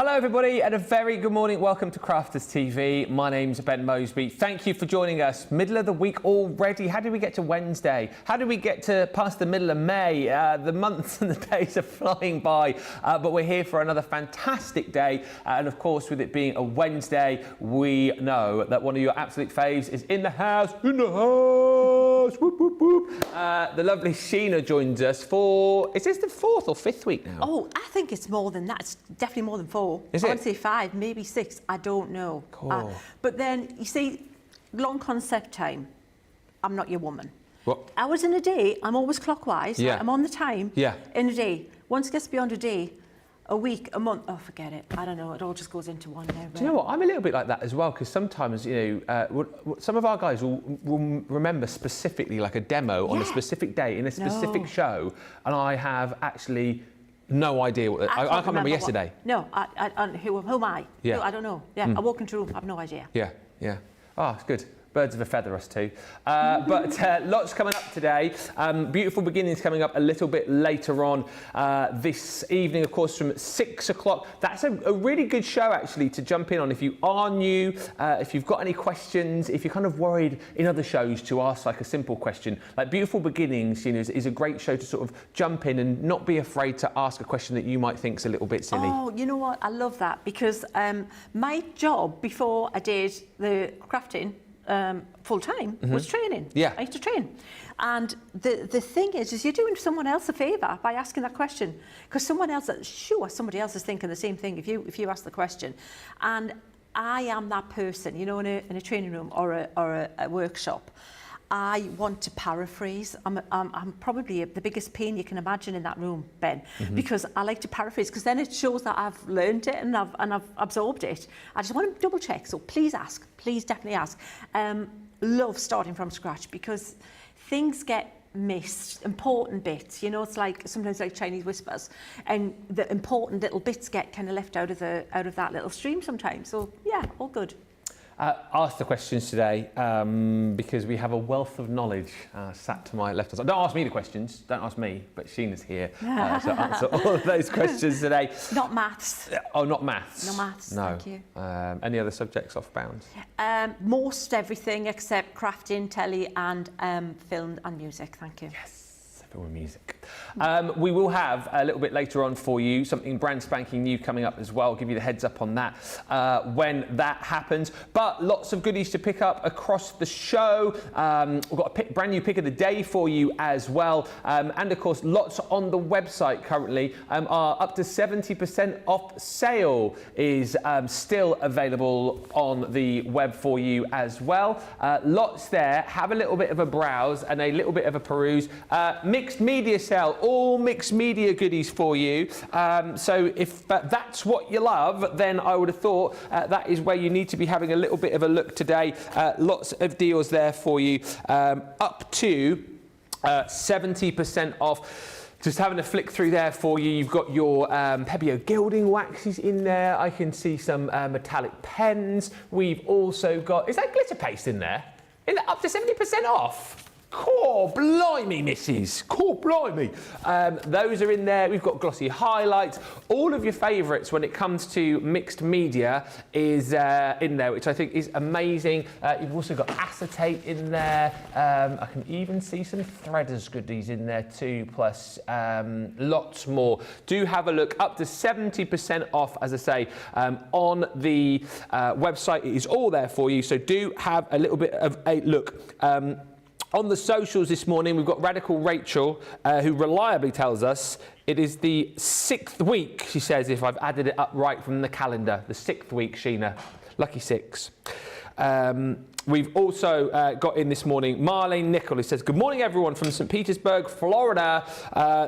Hello everybody and a very good morning. Welcome to Crafters TV. My name's Ben Moseby. Thank you for joining us. Middle of the week already. How did we get to Wednesday? How did we get to past the middle of May? The months and the days are flying by, but we're here for another fantastic day. And of course, with it being a Wednesday, we know that one of your absolute faves is in the house. In the house. Whoop, whoop, whoop. The lovely Sheena joins us for, is this the 4th or 5th week now? Oh, I think it's more than that. It's definitely more than 4. Is I it? would say 5, maybe 6. I don't know. Cool. But then, you see, long concept time, I'm not your woman. What? Hours in a day, I'm always clockwise. Yeah. I'm on the time Yeah. in a day. Once it gets beyond a day, a week, a month, oh, forget it. I don't know. It all just goes into one now. Do you know what? I'm a little bit like that as well, because sometimes, you know, some of our guys will remember specifically like a demo on a specific day in a specific show, and I have actually no idea. I can't remember yesterday. No, who am I? Yeah. No, I don't know. Yeah, I walk into a room, I have no idea. Yeah, yeah. Oh, it's good. Birds of a feather, us too. But lots coming up today. Beautiful beginnings coming up a little bit later on this evening, of course, from 6 o'clock. That's a really good show, actually, to jump in on. If you are new, if you've got any questions, if you're kind of worried in other shows to ask like a simple question, like Beautiful Beginnings, you know, is a great show to sort of jump in and not be afraid to ask a question that you might think's a little bit silly. Oh, you know what? I love that, because my job before I did the crafting full-time was training. Yeah. I used to train. And the thing is you're doing someone else a favour by asking that question, because somebody else is thinking the same thing if you ask the question. And I am that person, you know, in a training room or a workshop. I want to paraphrase. I'm probably the biggest pain you can imagine in that room, Ben, because I like to paraphrase, because then it shows that I've learned it and I've absorbed it. I just want to double check. So please ask, please definitely ask. Love starting from scratch, because things get missed, important bits. You know, it's like sometimes like Chinese whispers, and the important little bits get kind of left out of that little stream sometimes. So yeah, all good. Ask the questions today because we have a wealth of knowledge sat to my left. Don't ask me the questions, don't ask me, but Sheena's here to answer all of those questions today. Not maths. Oh, not maths. No maths, no. thank you. Any other subjects off bounds? Most everything except crafting, telly and film and music, thank you. Yes. Film and music. We will have a little bit later on for you something brand spanking new coming up as well. I'll give you the heads up on that when that happens. But lots of goodies to pick up across the show. We've got a brand new pick of the day for you as well. And of course, lots on the website currently. Our up to 70% off sale is still available on the web for you as well. Lots there. Have a little bit of a browse and a little bit of a peruse. Mixed media sale, all mixed media goodies for you. So if that's what you love, then I would have thought that is where you need to be having a little bit of a look today. Lots of deals there for you, up to 70% off. Just having a flick through there for you. You've got your Pebeo gilding waxes in there. I can see some metallic pens. We've also got, is that glitter paste in there? Is that up to 70% off? Core blimey, missus. Core blimey. Those are in there. We've got glossy highlights. All of your favourites when it comes to mixed media is in there, which I think is amazing. You've also got acetate in there. I can even see some threaders goodies in there too, plus lots more. Do have a look. Up to 70% off, as I say, on the website. It is all there for you, so do have a little bit of a look. On the socials this morning, we've got Radical Rachel, who reliably tells us it is the 6th week, she says, if I've added it up right from the calendar. The 6th week, Sheena. Lucky 6. We've also got in this morning Marlene Nicol, who says, good morning, everyone from St. Petersburg, Florida.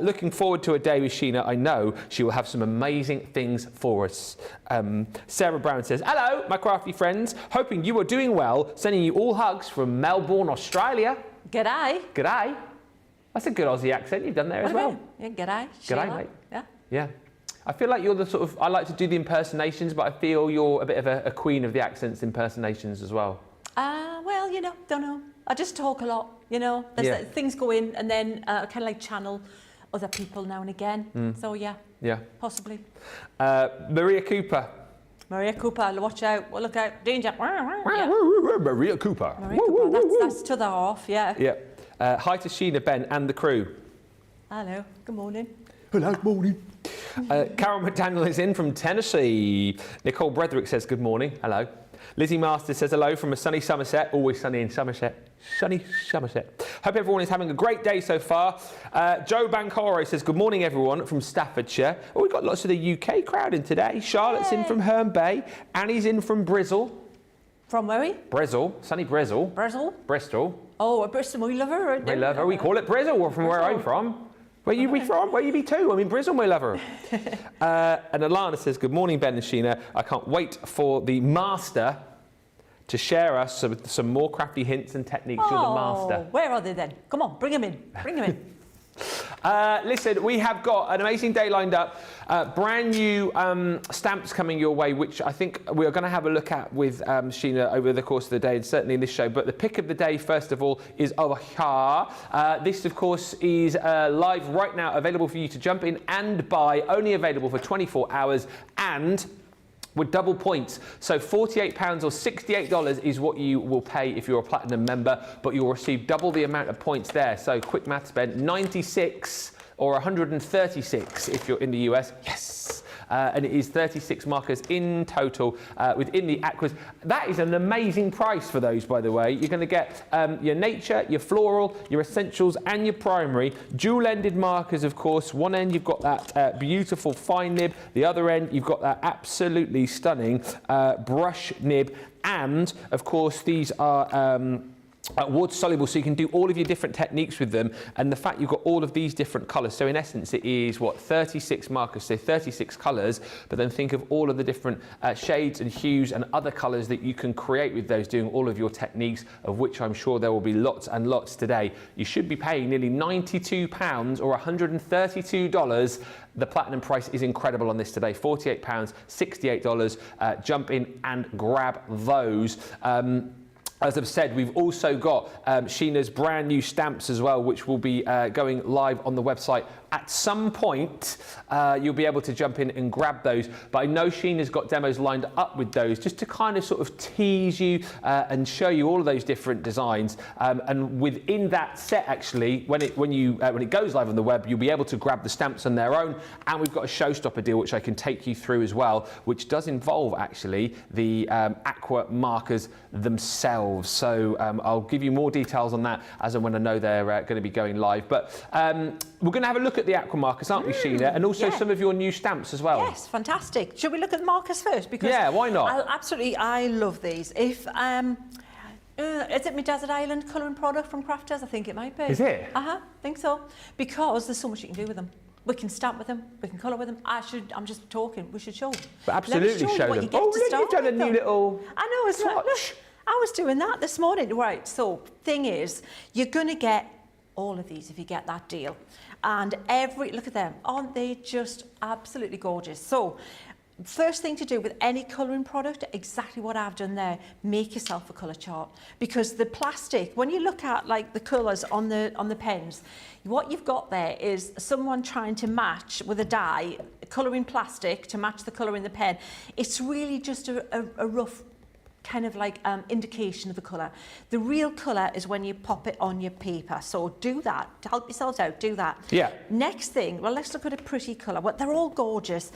Looking forward to a day with Sheena. I know she will have some amazing things for us. Sarah Brown says, hello, my crafty friends. Hoping you are doing well. Sending you all hugs from Melbourne, Australia. G'day. G'day. That's a good Aussie accent you've done there as well. Yeah, g'day. G'day, mate. Yeah. Yeah. I feel like you're the sort of, I like to do the impersonations, but I feel you're a bit of a queen of the accents impersonations as well. Well, you know, don't know. I just talk a lot, you know. Things go in and then I kind of like channel other people now and again. So yeah. Yeah. Possibly. Maria Cooper. Maria Cooper, watch out, well, look out, danger. Yeah. Maria Cooper. Maria Cooper, that's to the half, yeah. Yeah. Hi to Sheena, Ben and the crew. Hello, good morning. Hello, morning. Carol McDaniel is in from Tennessee. Nicole Brederick says good morning. Hello. Lizzie Masters says hello from a sunny Somerset. Always sunny in Somerset. Sunny Somerset. Hope everyone is having a great day so far. Joe Bancoro says good morning everyone from Staffordshire. Oh, we've got lots of the UK crowd in today. Charlotte's in from Herne Bay. Annie's in from Brizzle. From where? Brizzle. Sunny Brizzle. Brizzle? Bristol. Oh, Bristol, we love her. We love her. We call it Brizzle from where I'm from. Where you be from? Where you be too? I'm in Bristol, my lover. And Alana says, good morning, Ben and Sheena. I can't wait for the master to share us some more crafty hints and techniques. You're the master. Where are they then? Come on, bring them in. Bring them in. Listen, we have got an amazing day lined up. Brand new stamps coming your way, which I think we are going to have a look at with Sheena over the course of the day, and certainly in this show. But the pick of the day, first of all, is over here. This, of course, is live right now, available for you to jump in and buy, only available for 24 hours, and with double points. So £48 or $68 is what you will pay if you're a Platinum member, but you'll receive double the amount of points there. So quick maths, Ben, 96 or 136 if you're in the US. Yes. And it is 36 markers in total within the Aquas. That is an amazing price for those, by the way. You're going to get your nature, your floral, your essentials, and your primary. Dual-ended markers, of course. One end, you've got that beautiful fine nib. The other end, you've got that absolutely stunning brush nib. And, of course, these are water soluble, so you can do all of your different techniques with them, and the fact you've got all of these different colours, so in essence it is what, 36 markers, so 36 colours, but then think of all of the different shades and hues and other colours that you can create with those, doing all of your techniques, of which I'm sure there will be lots and lots today. You should be paying nearly £92 or $132. The Platinum price is incredible on this today, £48, $68. Jump in and grab those. As I've said, we've also got Sheena's brand new stamps as well, which will be going live on the website. At some point, you'll be able to jump in and grab those. But I know Sheena's got demos lined up with those, just to kind of sort of tease you and show you all of those different designs. And within that set, actually, when it goes live on the web, you'll be able to grab the stamps on their own. And we've got a Showstopper deal, which I can take you through as well, which does involve actually the Aqua markers themselves. So I'll give you more details on that as and when I know they're going to be going live. But we're going to have a look at the Aqua markers, aren't we, Sheena? And also some of your new stamps as well. Yes, fantastic. Should we look at the markers first? Because yeah, why not? I love these. If is it my Desert Island colouring product from Crafters? I think it might be. Is it? Think so. Because there's so much you can do with them. We can stamp with them, we can colour with them. I'm just talking, we should show them. But absolutely show them. Oh, look, you've done a new little I know, it's like, look, I was doing that this morning. Right, so thing is, you're going to get all of these if you get that deal. And look at them, aren't they just absolutely gorgeous? So, first thing to do with any colouring product, exactly what I've done there, make yourself a colour chart. Because the plastic, when you look at like the colours on the pens, what you've got there is someone trying to match with a dye, colouring plastic to match the colour in the pen. It's really just a rough kind of like indication of the colour. The real colour is when you pop it on your paper. So do that, to help yourselves out, do that. Yeah. Next thing, well, let's look at a pretty colour. Well, they're all gorgeous.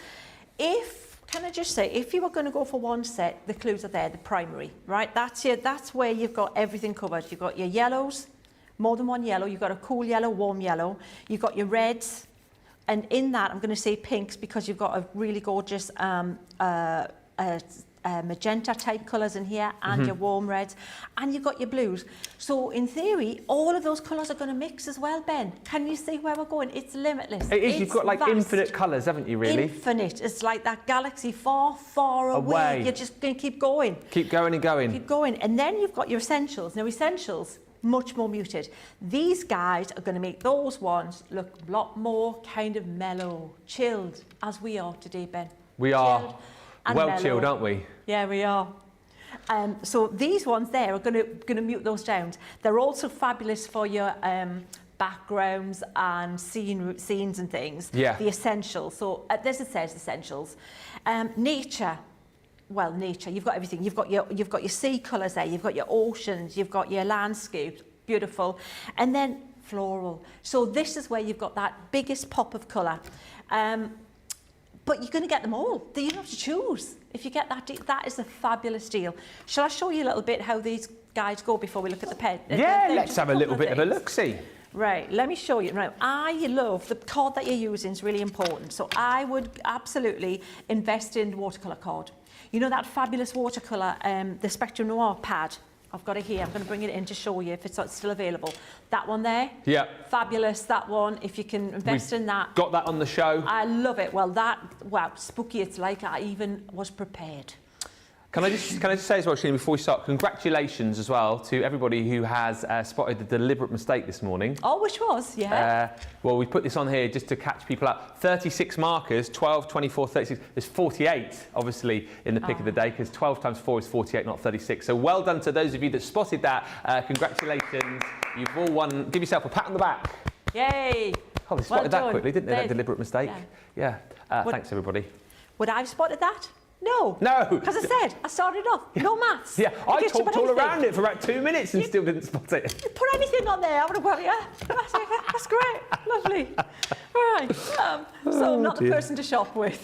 Can I just say, if you were going to go for one set, the clues are there, the primary, right? That's where you've got everything covered. You've got your yellows, more than one yellow. You've got a cool yellow, warm yellow. You've got your reds. And in that, I'm going to say pinks because you've got a really gorgeous magenta type colours in here, and your warm reds, and you've got your blues. So in theory, all of those colours are going to mix as well, Ben. Can you see where we're going? It's limitless. It is. You've got like vast, infinite colours, haven't you, really? Infinite. It's like that galaxy far, far away. You're just going to keep going. Keep going and going. Keep going. And then you've got your essentials. Now, essentials, much more muted. These guys are going to make those ones look a lot more kind of mellow, chilled, as we are today, Ben. We are. Well chilled, aren't we? Yeah, we are. So these ones there are going to mute those down. They're also fabulous for your backgrounds and scenes and things. Yeah. The essentials. So this it says essentials. Nature. Well, nature. You've got everything. You've got your sea colours there. You've got your oceans. You've got your landscapes. Beautiful. And then floral. So this is where you've got that biggest pop of colour. But you're going to get them all. You don't have to choose. If you get that deal, that is a fabulous deal. Shall I show you a little bit how these guides go before we look at the pen? Yeah, let's have a little bit of a look-see. Right, let me show you. Right, I love the card that you're using is really important. So I would absolutely invest in watercolour card. You know that fabulous watercolour, the Spectrum Noir pad? I've got it here. I'm going to bring it in to show you if it's still available. That one there? Yeah. Fabulous, that one. If you can invest in that. Got that on the show. I love it. Well, wow, spooky. It's like I even was prepared. Can I just say as well, Sheena, before we start, congratulations as well to everybody who has spotted the deliberate mistake this morning. Oh, which was? Yeah. Well, we put this on here just to catch people up. 36 markers, 12, 24, 36. There's 48, obviously, in the pick of the day, because 12 times 4 is 48, not 36. So well done to those of you that spotted that. Congratulations. You've all won. Give yourself a pat on the back. Yay. Oh, they spotted that quickly, didn't they, that deliberate mistake? Yeah. Thanks, everybody. Would I have spotted that? No. No. Because I said, I started off, no maths. Yeah, I talked all around it for about 2 minutes and still didn't spot it. You put anything on there, I would have gone, yeah, that's great, lovely. Right, so I'm not the person to shop with.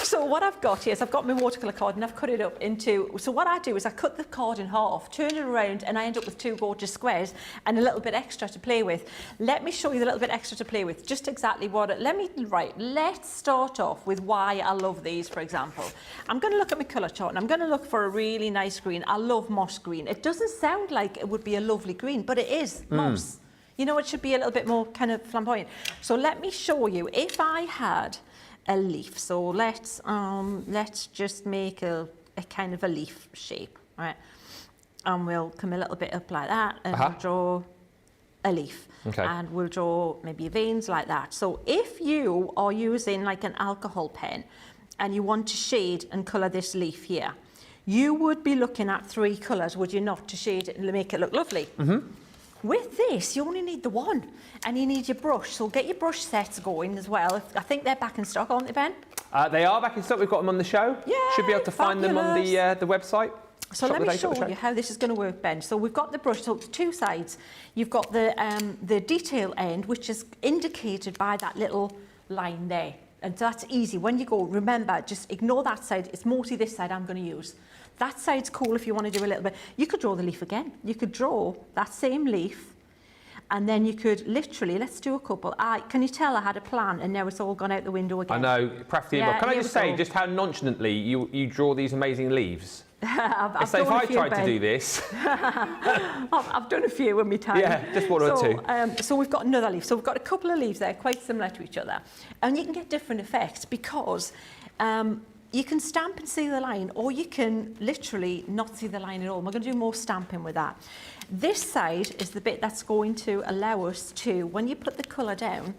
So what I've got here is I've got my watercolour card and I've cut it up into, so what I do is I cut the card in half, turn it around and I end up with 2 gorgeous squares and a little bit extra to play with. Let me show you the little bit extra to play with, just exactly what it, let's start off with why I love these, for example. I'm going to look at my colour chart and I'm going to look for a really nice green. I love moss green. It doesn't sound like it would be a lovely green, but it is moss. You know, it should be a little bit more kind of flamboyant. So let me show you, if I had a leaf, so let's just make a kind of a leaf shape, right? And we'll come a little bit up like that and we'll draw a leaf. Okay. And we'll draw maybe veins like that. So if you are using like an alcohol pen, and you want to shade and colour this leaf here, you would be looking at 3 colours, would you not, to shade it and make it look lovely? With this, you only need the one, and you need your brush. So get your brush sets going as well. I think they're back in stock, aren't they, Ben? They are back in stock. We've got them on the show. Yeah. Should be able to find them on the website. So let me show you how this is going to work, Ben. So we've got the brush, so 2 sides. You've got the detail end, which is indicated by that little line there. And that's easy. When you go, remember, just ignore that side. It's mostly this side I'm going to use. That side's cool if you want to do a little bit. You could draw the leaf again. You could draw that same leaf, and then you could literally, let's do a couple. Can you tell I had a plan, and now it's all gone out the window again? I know, practically. Yeah, Can I just say just how nonchalantly you draw these amazing leaves? I've so if I tried Ben. to do this... I've done a few in my time. Yeah, just one or two. So we've got another leaf. So we've got a couple of leaves there, quite similar to each other. And you can get different effects because you can stamp and see the line, or you can literally not see the line at all. We're going to do more stamping with that. This side is the bit that's going to allow us to, when you put the colour down,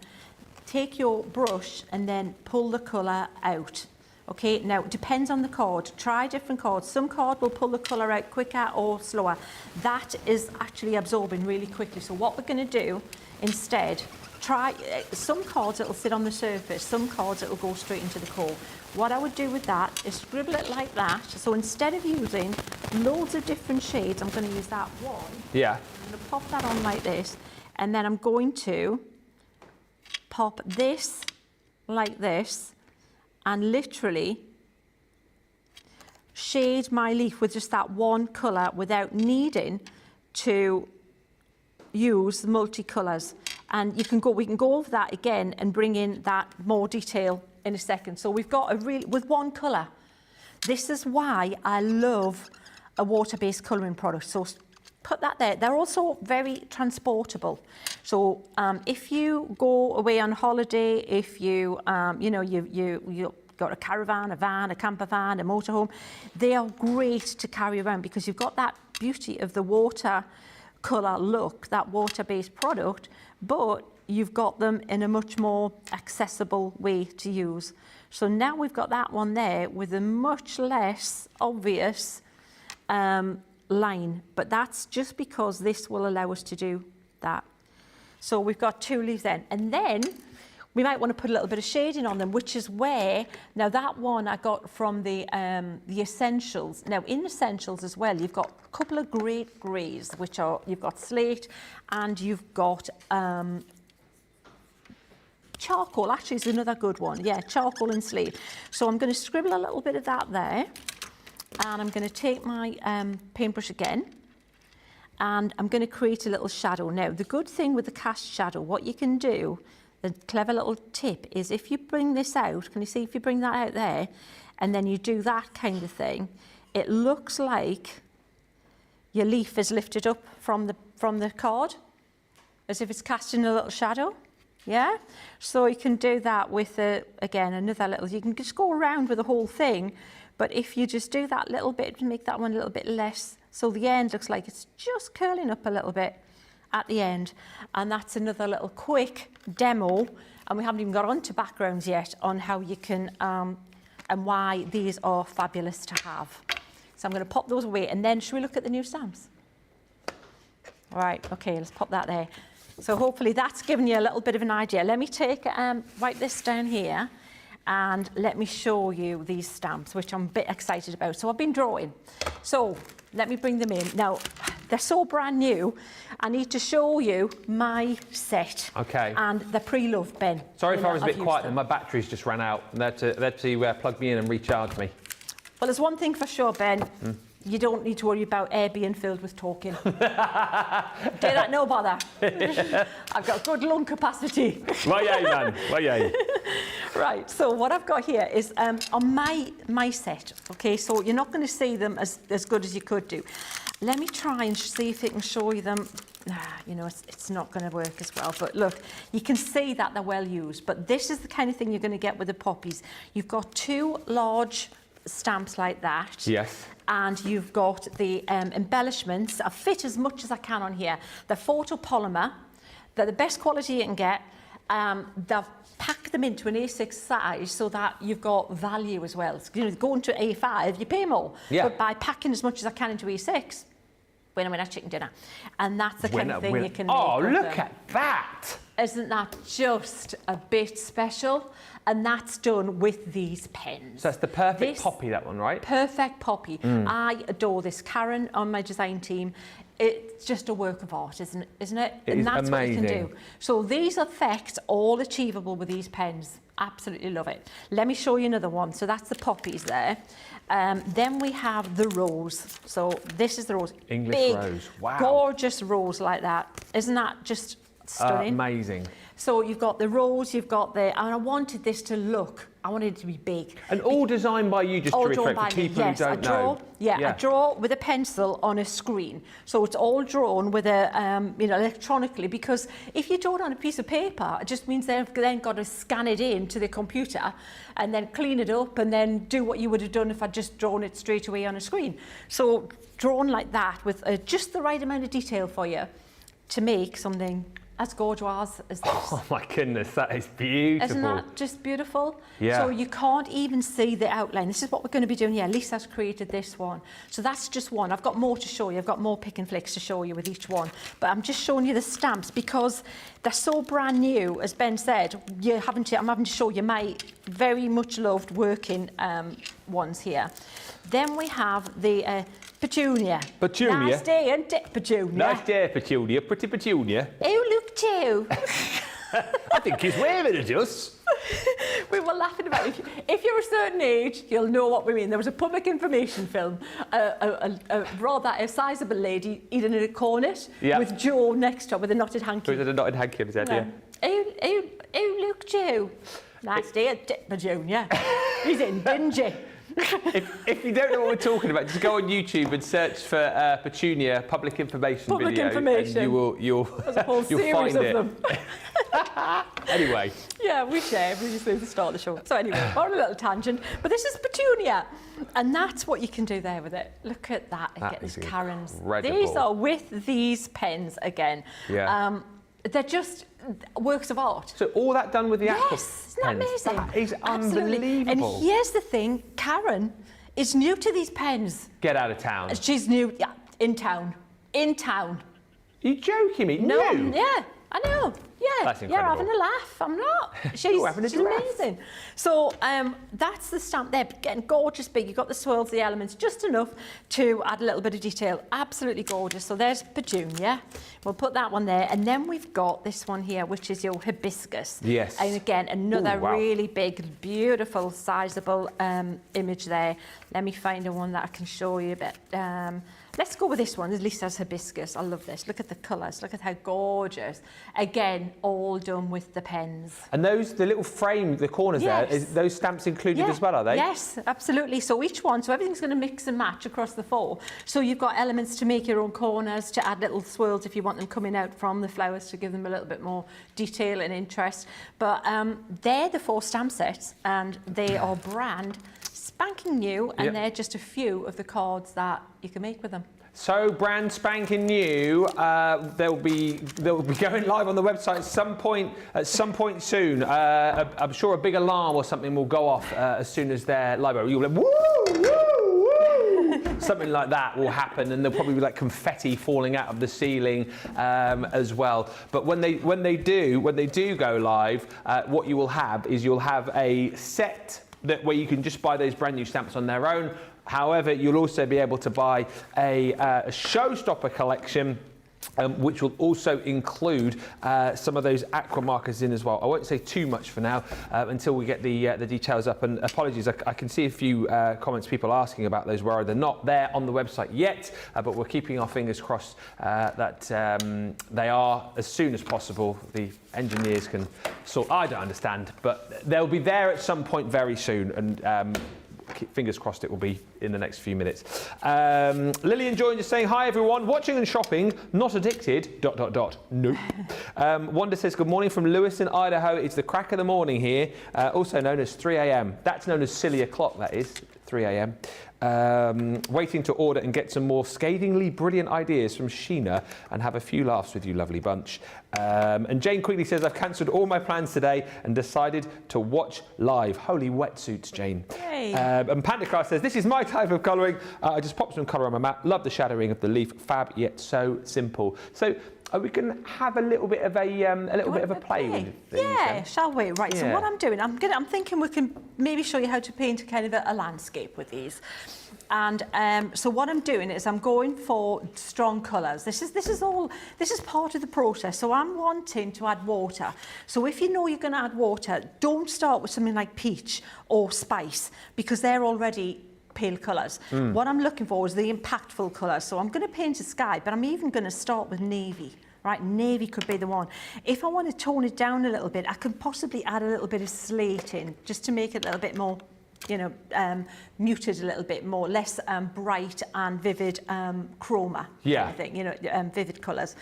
take your brush and then pull the colour out. Okay, now it depends on the card. Try different cards. Some card will pull the colour out quicker or slower. That is actually absorbing really quickly. So what we're going to do instead, try some cards it'll sit on the surface, some cards it'll go straight into the core. What I would do with that is scribble it like that. So instead of using loads of different shades, I'm going to use that one. Yeah. I'm going to pop that on like this, and then I'm going to pop this like this, and literally shade my leaf with just that one colour without needing to use the multicolours. And we can go over that again and bring in that more detail in a second. So we've got with one colour. This is why I love a water-based colouring product. So put that there. They're also very transportable. So if you go away on holiday, if you you got a caravan, a van, a camper van, a motorhome, they are great to carry around because you've got that beauty of the water colour look, that water-based product, but you've got them in a much more accessible way to use. So now we've got that one there with a much less obvious line, but that's just because this will allow us to do that. So we've got 2 leaves then. And then we might want to put a little bit of shading on them, which is where, now that one I got from the Essentials. Now in Essentials as well, you've got a couple of great greys, which are, you've got slate and you've got charcoal, actually is another good one. Yeah, charcoal and slate. So I'm going to scribble a little bit of that there. And I'm going to take my paintbrush again. And I'm going to create a little shadow. Now, the good thing with the cast shadow, what you can do, the clever little tip, is if you bring this out, can you see if you bring that out there, and then you do that kind of thing, it looks like your leaf is lifted up from the card, as if it's casting a little shadow. Yeah? So you can do that with, again, another little, you can just go around with the whole thing, but if you just do that little bit, make that one a little bit less, so the end looks like it's just curling up a little bit at the end. And that's another little quick demo, and we haven't even got on to backgrounds yet, on how you can, and why these are fabulous to have. So I'm going to pop those away, and then should we look at the new stamps? All right, okay, let's pop that there. So hopefully that's given you a little bit of an idea. Let me take, write this down here, and let me show you these stamps, which I'm a bit excited about. So I've been drawing. So let me bring them in. Now, they're so brand new, I need to show you my set. Okay. And the pre-loved, Ben. Sorry if I was a bit quiet then, my batteries just ran out. They had to plug me in and recharge me. Well, there's one thing for sure, Ben. You don't need to worry about air being filled with talking. Do that, no bother. I've got good lung capacity. Why yay, man, why yay. Right, so what I've got here is on my set, okay, so you're not going to see them as good as you could do. Let me try and see if I can show you them. You know, it's not going to work as well, but look, you can see that they're well used, but this is the kind of thing you're going to get with the poppies. You've got 2 large stamps like that. Yes. And you've got the embellishments. I fit as much as I can on here. They're photopolymer. They're the best quality you can get. They've packed them into an A6 size so that you've got value as well. So, you know, going to A5, you pay more. Yeah. But by packing as much as I can into A6, winner, chicken dinner. And that's the kind of thing you can make. Oh, look at that! Isn't that just a bit special? And that's done with these pens. So that's the perfect poppy, that one, right? Perfect poppy. I adore this. Karen on my design team, it's just a work of art, isn't it? And that's amazing. What you can do. So these effects, all achievable with these pens. Absolutely love it. Let me show you another one. So that's the poppies there. Then we have the rose. So this is the rose. English big, rose. Wow. Gorgeous rose like that. Isn't that just stunning? Amazing. So you've got the rose, you've got the, and I wanted this to look, I wanted it to be big. And all designed by you, just to reiterate for people who don't know. Yeah, I draw with a pencil on a screen. So it's all drawn with a, you know, electronically, because if you draw it on a piece of paper, it just means they've then got to scan it in to the computer and then clean it up and then do what you would have done if I'd just drawn it straight away on a screen. So drawn like that with just the right amount of detail for you to make something as gorgeous as this. Oh my goodness, that is beautiful. Isn't that just beautiful? Yeah. So you can't even see the outline. This is what we're going to be doing here. Lisa's created this one. So that's just one. I've got more to show you. I've got more pick and flicks to show you with each one. But I'm just showing you the stamps because they're so brand new. As Ben said, I'm having to show you my very much loved working ones here. Then we have the Petunia. Petunia? Nice day, isn't it, Petunia? Nice day, Petunia. Pretty Petunia. Oh, look too. I think he's waving at us. We were laughing about it. If you're a certain age, you'll know what we mean. There was a public information film, a rather sizable lady eating a cornet with Joe next to her with a knotted hanky. With a knotted hanky, he said, yeah. Oh, look, Joe. Nice day at Dipper Junior. He's in, dingy. If you don't know what we're talking about, just go on YouTube and search for Petunia public information video. Information. And you'll There's a whole series find of it. them. Anyway. Yeah, we share. We just need to start the show. So anyway, on a little tangent. But this is Petunia. And that's what you can do there with it. Look at that. Get these Karens. Incredible. These are with these pens again. Yeah. They're just works of art. So all that done with the Aqua Yes, isn't that amazing? That is Absolutely. unbelievable. And here's the thing, Karen is new to these pens. Get out of town. She's new, in town. You joking me? No, New? yeah, I know. Yeah, That's you're incredible. having a laugh. I'm not. You're having a She's giraffe. amazing. So that's the stamp there, getting gorgeous big. You've got the swirls, the elements, just enough to add a little bit of detail. Absolutely gorgeous. So there's Petunia. We'll put that one there. And then we've got this one here, which is your hibiscus. Yes. And again, another Ooh, wow. really big, beautiful, sizable image there. Let me find the one that I can show you a bit. Let's go with this one, at least as hibiscus. I love this. Look at the colours. Look at how gorgeous. Again, all done with the pens. And those, the little frame, the corners Yes. there, is those stamps included as well, are they? Yes, absolutely. So each one, so everything's going to mix and match across the 4. So you've got elements to make your own corners, to add little swirls if you want them coming out from the flowers to give them a little bit more detail and interest. But they're the 4 stamp sets, and they are brand spanking new, and they're just a few of the cards that you can make with them. So brand spanking new. They'll be going live on the website at some point soon. I'm sure a big alarm or something will go off as soon as they're live. You'll be like, woo, woo, woo. Something like that will happen, and there'll probably be like confetti falling out of the ceiling as well. But when they do go live, what you will have is you'll have a set where you can just buy those brand new stamps on their own. However, you'll also be able to buy a Showstopper collection, which will also include some of those Aqua markers in as well. I won't say too much for now until we get the details up. And apologies, I can see a few comments, people asking about those where they're not there on the website yet, but we're keeping our fingers crossed that they are as soon as possible. The engineers can sort. I don't understand, but they'll be there at some point very soon, and fingers crossed it will be in the next few minutes. Lillian joined us saying, hi everyone, watching and shopping, not addicted, ... Nope. Wanda says, good morning from Lewiston, Idaho. It's the crack of the morning here, also known as 3 a.m. That's known as silly o'clock, that is, 3 a.m. Waiting to order and get some more scathingly brilliant ideas from Sheena and have a few laughs with you, lovely bunch. And Jane quickly says, I've cancelled all my plans today and decided to watch live. Holy wetsuits, Jane. And Pandacraft says, this is my type of colouring. I just popped some colour on my mat. Love the shadowing of the leaf. Fab, yet so simple. So we can have a little bit of a play with things. Yeah, shall we? Right. Yeah. So what I'm doing, I'm thinking we can maybe show you how to paint kind of a landscape with these. And so what I'm doing is I'm going for strong colours. This is part of the process. So I'm wanting to add water. So if you know you're going to add water, don't start with something like peach or spice, because they're already pale colours. What I'm looking for is the impactful colours. So I'm going to paint a sky, but I'm even going to start with navy. Right, navy could be the one. If I want to tone it down a little bit, I can possibly add a little bit of slate in, just to make it a little bit more, muted a little bit more, less bright and vivid chroma. Yeah. Kind of thing, vivid colours.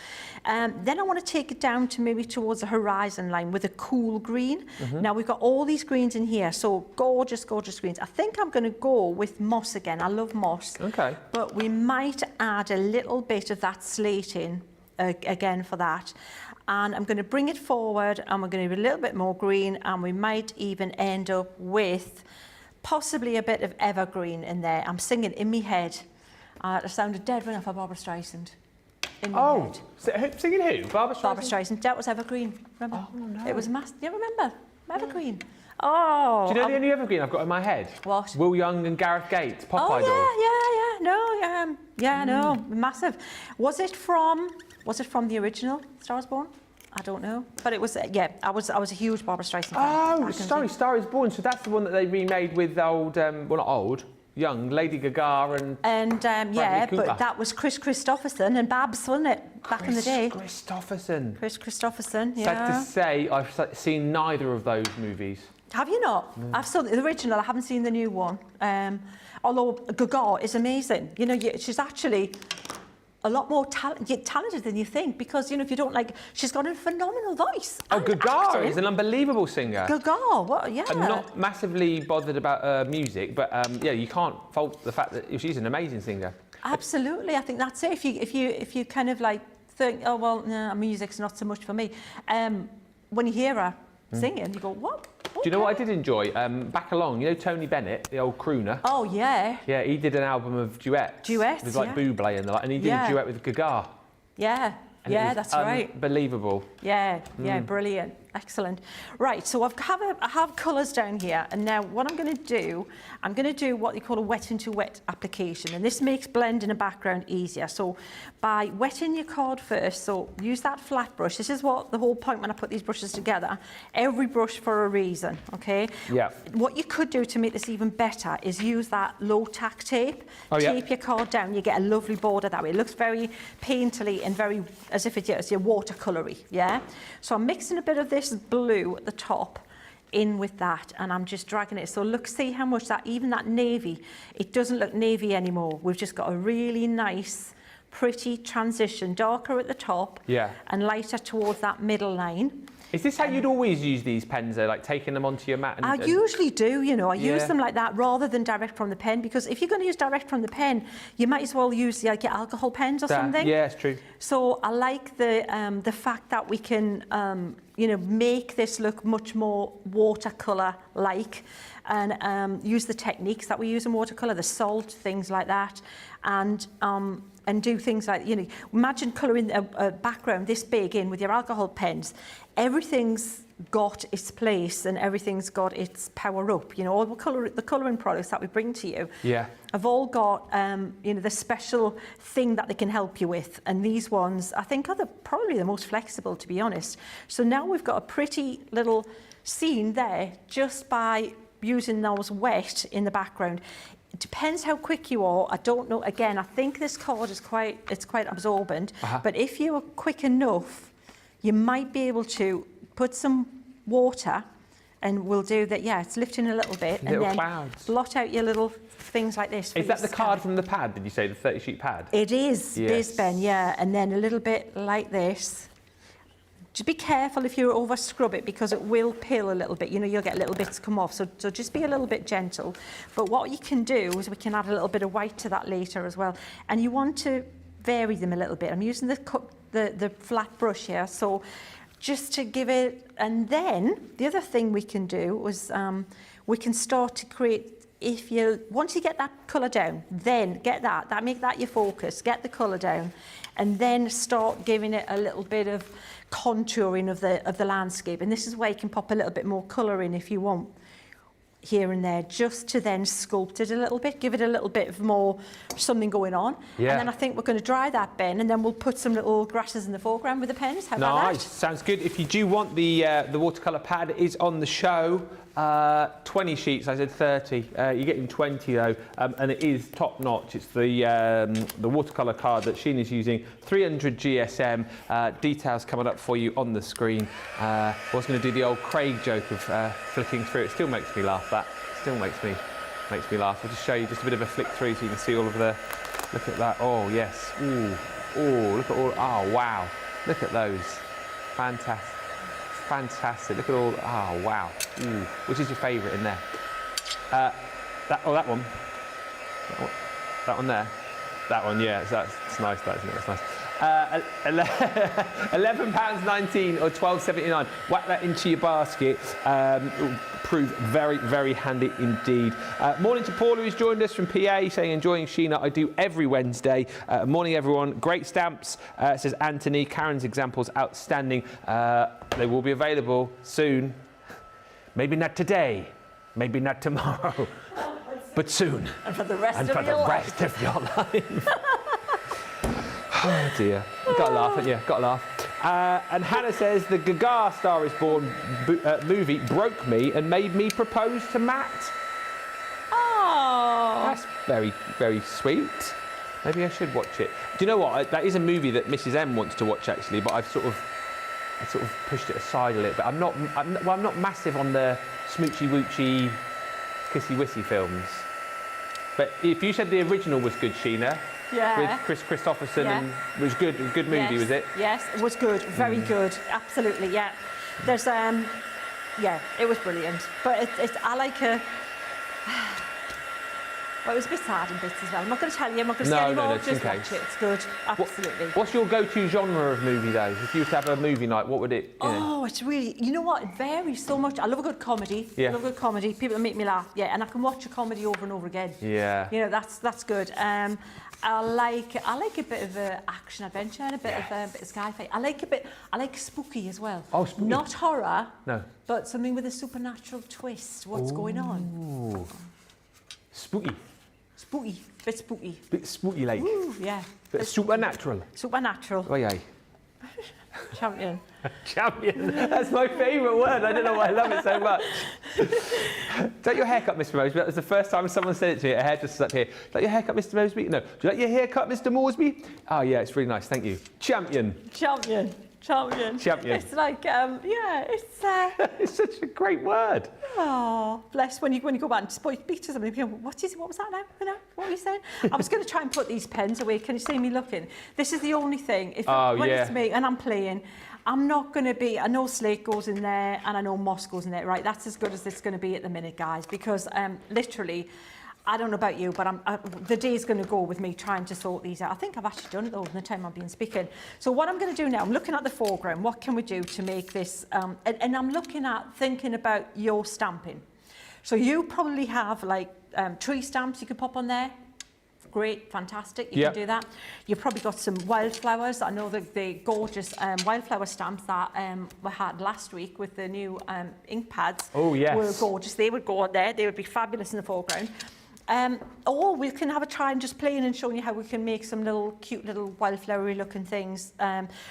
Then I want to take it down to maybe towards the horizon line with a cool green. Now we've got all these greens in here, so gorgeous, gorgeous greens. I think I'm going to go with moss again. I love moss. Okay. But we might add a little bit of that slate in again for that. And I'm going to bring it forward, and we're going to do a little bit more green, and we might even end up with possibly a bit of evergreen in there. I'm singing in my head. It sounded dead enough for Barbara Streisand. In my head. So, singing who? Barbara Streisand? Barbara Streisand. That was evergreen. Remember? Oh, no. It was massive. You remember? Evergreen. Oh. Do you know the only evergreen I've got in my head? What? Will Young and Gareth Gates, Pop Idol. No, massive. Was it from the original Star is Born? I don't know, but it was. I was a huge Barbara Streisand fan. Oh, sorry, Star is Born. So that's the one that they remade with young Lady Gaga and but that was Chris Christopherson and Babs, wasn't it? Back in the day. Chris Christopherson, yeah. Sad to say, I've seen neither of those movis. Have you not? No. I've seen the original. I haven't seen the new one. Although Gaga is amazing. She's actually a lot more talented than you think, because if you don't she's got a phenomenal voice. Oh, Gaga is an unbelievable singer. Gaga, what? Yeah. I'm not massively bothered about her music, but you can't fault the fact that she's an amazing singer. Absolutely, I think that's it. If you kind of think, oh well, no, music's not so much for me. When you hear her singing, you go, what? Okay. Do you know what I did enjoy? Back along, Tony Bennett, the old crooner. Oh, yeah. Yeah, he did an album of duets. Duets, with Bublé and the like, and he did a duet with Gaga. Yeah. And Yeah, it is that's right. Unbelievable. Yeah, brilliant. Excellent. Right, so I have colours down here, and now what I'm going to do what they call a wet into wet application, and this makes blending a background easier. So by wetting your card first, so use that flat brush. This is what the whole point when I put these brushes together. Every brush for a reason, okay? Yeah. What you could do to make this even better is use that low tack tape. Oh, yeah. Tape your card down, you get a lovely border that way. It looks very painterly and very as if it's your watercolory, yeah? So I'm mixing a bit of this blue at the top in with that, and I'm just dragging it. So look, see how much that, even that navy, it doesn't look navy anymore. We've just got a really nice, pretty transition, darker at the top and lighter towards that middle line. Is this how you'd always use these pens, though, like taking them onto your mat? I usually do, you know, I use them like that rather than direct from the pen, because if you're going to use direct from the pen, you might as well use like your alcohol pens or something. Yeah, it's true. So I like the fact that we can, you know, make this look much more watercolour-like, and use the techniques that we use in watercolour, the salt, things like that, and do things like, you know, imagine colouring a background this big in with your alcohol pens. Everything's got its place and everything's got its power up. You know, all the colouring products that we bring to you have all got, you know, the special thing that they can help you with. And these ones, I think, are probably the most flexible, to be honest. So now we've got a pretty little scene there just by using those wet in the background. It depends how quick you are. I don't know. Again, I think this card is quite absorbent. But if you are quick enough, you might be able to put some water, and we'll do that. Yeah, it's lifting a little bit, and then clouds. Blot out your little things like this. Is that the card from the pad? Did you say the 30-sheet pad? It is. Yes. It is, Ben. Yeah, and then a little bit like this. Just be careful if you over scrub it, because it will peel a little bit. You know, you'll get little bits come off. So just be a little bit gentle. But what you can do is we can add a little bit of white to that later as well. And you want to vary them a little bit. I'm using the flat brush here, so just to give it. And then the other thing we can do is we can start to create. Once you get that colour down, then make that your focus. Get the colour down, and then start giving it a little bit of contouring of the landscape. And this is where you can pop a little bit more colour in if you want, here and there, just to then sculpt it a little bit, give it a little bit of more something going on. Yeah. And then I think we're going to dry that, Ben, and then we'll put some little grasses in the foreground with the pens. How about that? Nice, sounds good. If you do want the watercolour pad, it is on the show. 20 sheets, I said 30. You're getting 20 though, and it is top notch. It's the watercolour card that Sheena's using, 300 GSM. Details coming up for you on the screen. I was going to do the old Craig joke of flicking through. It still makes me laugh. That still makes me laugh. I'll just show you just a bit of a flick through so you can see all of the. Look at that. Oh yes. Ooh. Oh, look at all. Oh wow. Look at those. Fantastic. Fantastic. Look at all. Oh, wow. Ooh. Which is your favourite in there? That one. That one there. That one, yeah. That's nice, that, isn't it? That's nice. £11.19 or £12.79. Whack that into your basket. It will prove very, very handy indeed. Morning to Paula, who's joined us from PA, saying enjoying Sheena. I do every Wednesday. Morning, everyone. Great stamps, says Anthony. Karen's examples outstanding. They will be available soon. Maybe not today, maybe not tomorrow, but soon. And for the rest of your life. Oh dear. You've got to laugh, haven't you? Got to laugh. And Hannah says the Gaga Star is Born movie broke me and made me propose to Matt. Oh. That's very, very sweet. Maybe I should watch it. Do you know what? That is a movie that Mrs. M wants to watch actually, but I sort of pushed it aside a little bit. I'm not massive on the smoochy woochy, kissy wissy films. But if you said the original was good, Sheena. Yeah. With Chris Christopherson, and it was good. Good movie, was it? Yes, it was good. Very good. Absolutely, yeah. There's yeah, it was brilliant. But I like a. Well, it was a bit sad in bits as well. I'm not going to tell you, I'm not going to No, say no, anymore, no, just okay. watch it. It's good, absolutely. What's your go-to genre of movie, though? If you were to have a movie night, what would it... Oh, it's really, you know what, it varies so much. I love a good comedy. Yeah. I love a good comedy. People that make me laugh, yeah, and I can watch a comedy over and over again. Yeah. You know, that's good. I like a bit of action adventure and a bit of sci-fi. I like spooky as well. Oh, spooky. Not horror. No. But something with a supernatural twist. What's going on? Ooh. Spooky. Spooky. Bit spooky. Bit spooky, like. Ooh, yeah. Bit supernatural. Supernatural. Oh, yeah. Champion. Champion. That's my favourite word. I don't know why I love it so much. Is that your haircut, Mr. Moseby? That was the first time someone said it to me. A hairdresser's up here. Is that your haircut, Mr. Moseby? No. Do you like your haircut, Mr. Moseby? Oh, yeah, it's really nice. Thank you. Champion. Champion. Champion. Champion. It's like, yeah, it's... It's such a great word. Oh, bless. When you go back and speak to somebody, you know, what was that now? You know, what were you saying? I was going to try and put these pens away. Can you see me looking? This is the only thing. When it's me and I'm playing, I'm not going to be... I know slate goes in there and I know moss goes in there, right? That's as good as it's going to be at the minute, guys, because literally... I don't know about you, but the day's going to go with me trying to sort these out. I think I've actually done it though in the time I've been speaking. So what I'm going to do now, I'm looking at the foreground. What can we do to make this? And I'm thinking about your stamping. So you probably have like tree stamps you could pop on there. Great, fantastic, you can do that. You've probably got some wildflowers. I know that the gorgeous wildflower stamps that we had last week with the new ink pads. Oh, yes. Were gorgeous. They would go on there. They would be fabulous in the foreground. Or we can have a try and just playing and showing you how we can make some little cute little wildflowery looking things.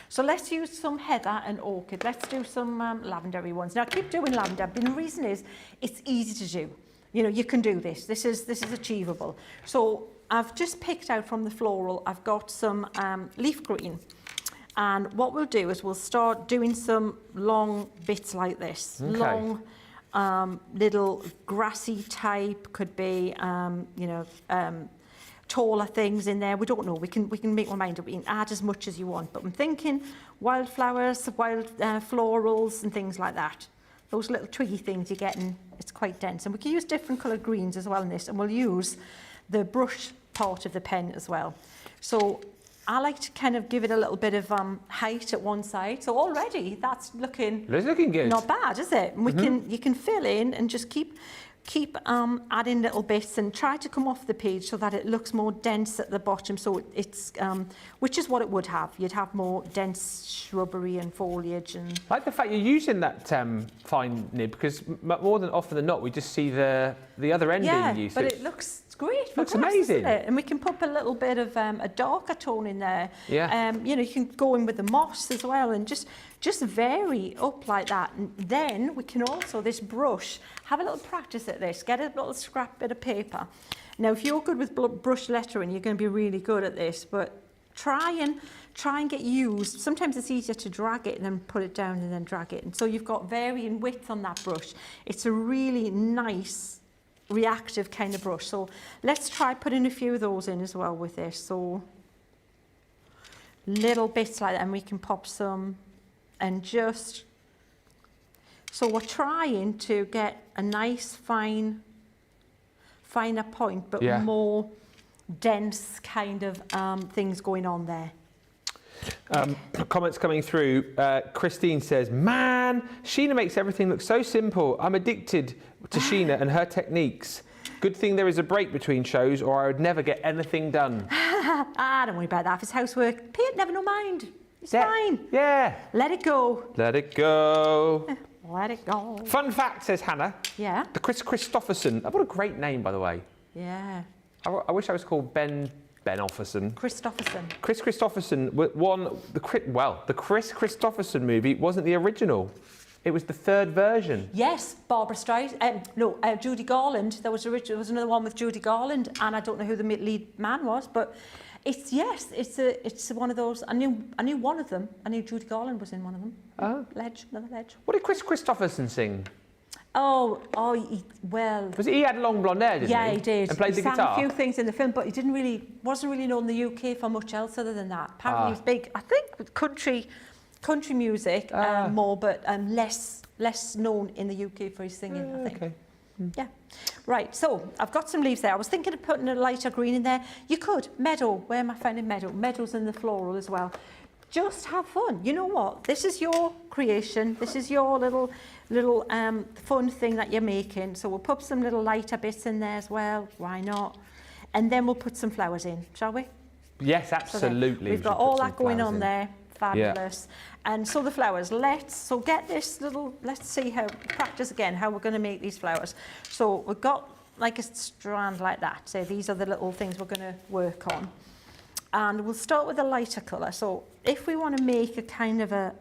So let's use some heather and orchid. Let's do some lavendery ones. Now I keep doing lavender, but the reason is it's easy to do. You know, you can do this. This is achievable. So I've just picked out from the floral, I've got some leaf green. And what we'll do is we'll start doing some long bits like this. Okay. Long little grassy type, could be, taller things in there. We don't know. We can make our mind up. We can add as much as you want. But I'm thinking wildflowers, florals and things like that. Those little twiggy things you're getting, it's quite dense. And we can use different coloured greens as well in this. And we'll use the brush part of the pen as well. So I like to kind of give it a little bit of height at one side. So already that's looking good. Not bad, is it? And you can fill in and just keep adding little bits and try to come off the page so that it looks more dense at the bottom. So it's which is what it would have. You'd have more dense shrubbery and foliage. And I like the fact you're using that fine nib, because more than often than not we just see the other end being used. But it looks great. Looks amazing. It? And we can put a little bit of a darker tone in there. Yeah. You know, you can go in with the moss as well and just vary up like that. And then we can also, this brush, have a little practice at this. Get a little scrap bit of paper. Now, if you're good with brush lettering, you're going to be really good at this. But try and get used. Sometimes it's easier to drag it and then put it down and then drag it. And so you've got varying width on that brush. It's a really nice reactive kind of brush. So let's try putting a few of those in as well with this. So little bits like that, and we can pop some and just, so we're trying to get a nice finer point, but more dense kind of things going on there. Comments coming through. Christine says, man, Sheena makes everything look so simple. I'm addicted to Sheena and her techniques. Good thing there is a break between shows or I would never get anything done. Don't worry about that. If it's housework, Pete, never no mind. It's fine. Yeah. Let it go. Let it go. Let it go. Fun fact, says Hannah. Yeah. The Chris Christopherson. What a great name, by the way. Yeah. I wish I was called Ben Offerson. Christopherson. Chris Christopherson won the Chris Christopherson movie wasn't the original. It was the third version. Yes, Barbara Streisand. Judy Garland. There was another one with Judy Garland, and I don't know who the lead man was, but it's one of those. I knew one of them. I knew Judy Garland was in one of them. Oh. Another ledge. What did Chris Christopherson sing? Well. Was he had long blonde hair, didn't he? Yeah, he did. And played the sang guitar. a few things in the film, but he wasn't really known in the UK for much else other than that. Apparently he was big, I think, with country music more, but less known in the UK for his singing, I think. Okay. Yeah. Right, so I've got some leaves there. I was thinking of putting a lighter green in there. You could. Meadow. Where am I finding meadow? Meadow's in the floral as well. Just have fun. You know what? This is your creation. This is your little fun thing that you're making. So we'll put some little lighter bits in there as well. Why not? And then we'll put some flowers in, shall we? Yes, absolutely. So we've got all that going on there. Fabulous. Yeah. And so the flowers, let's see how, practice again, how we're going to make these flowers. So we've got like a strand like that. So these are the little things we're going to work on. And we'll start with a lighter colour. So if we want to make a kind of a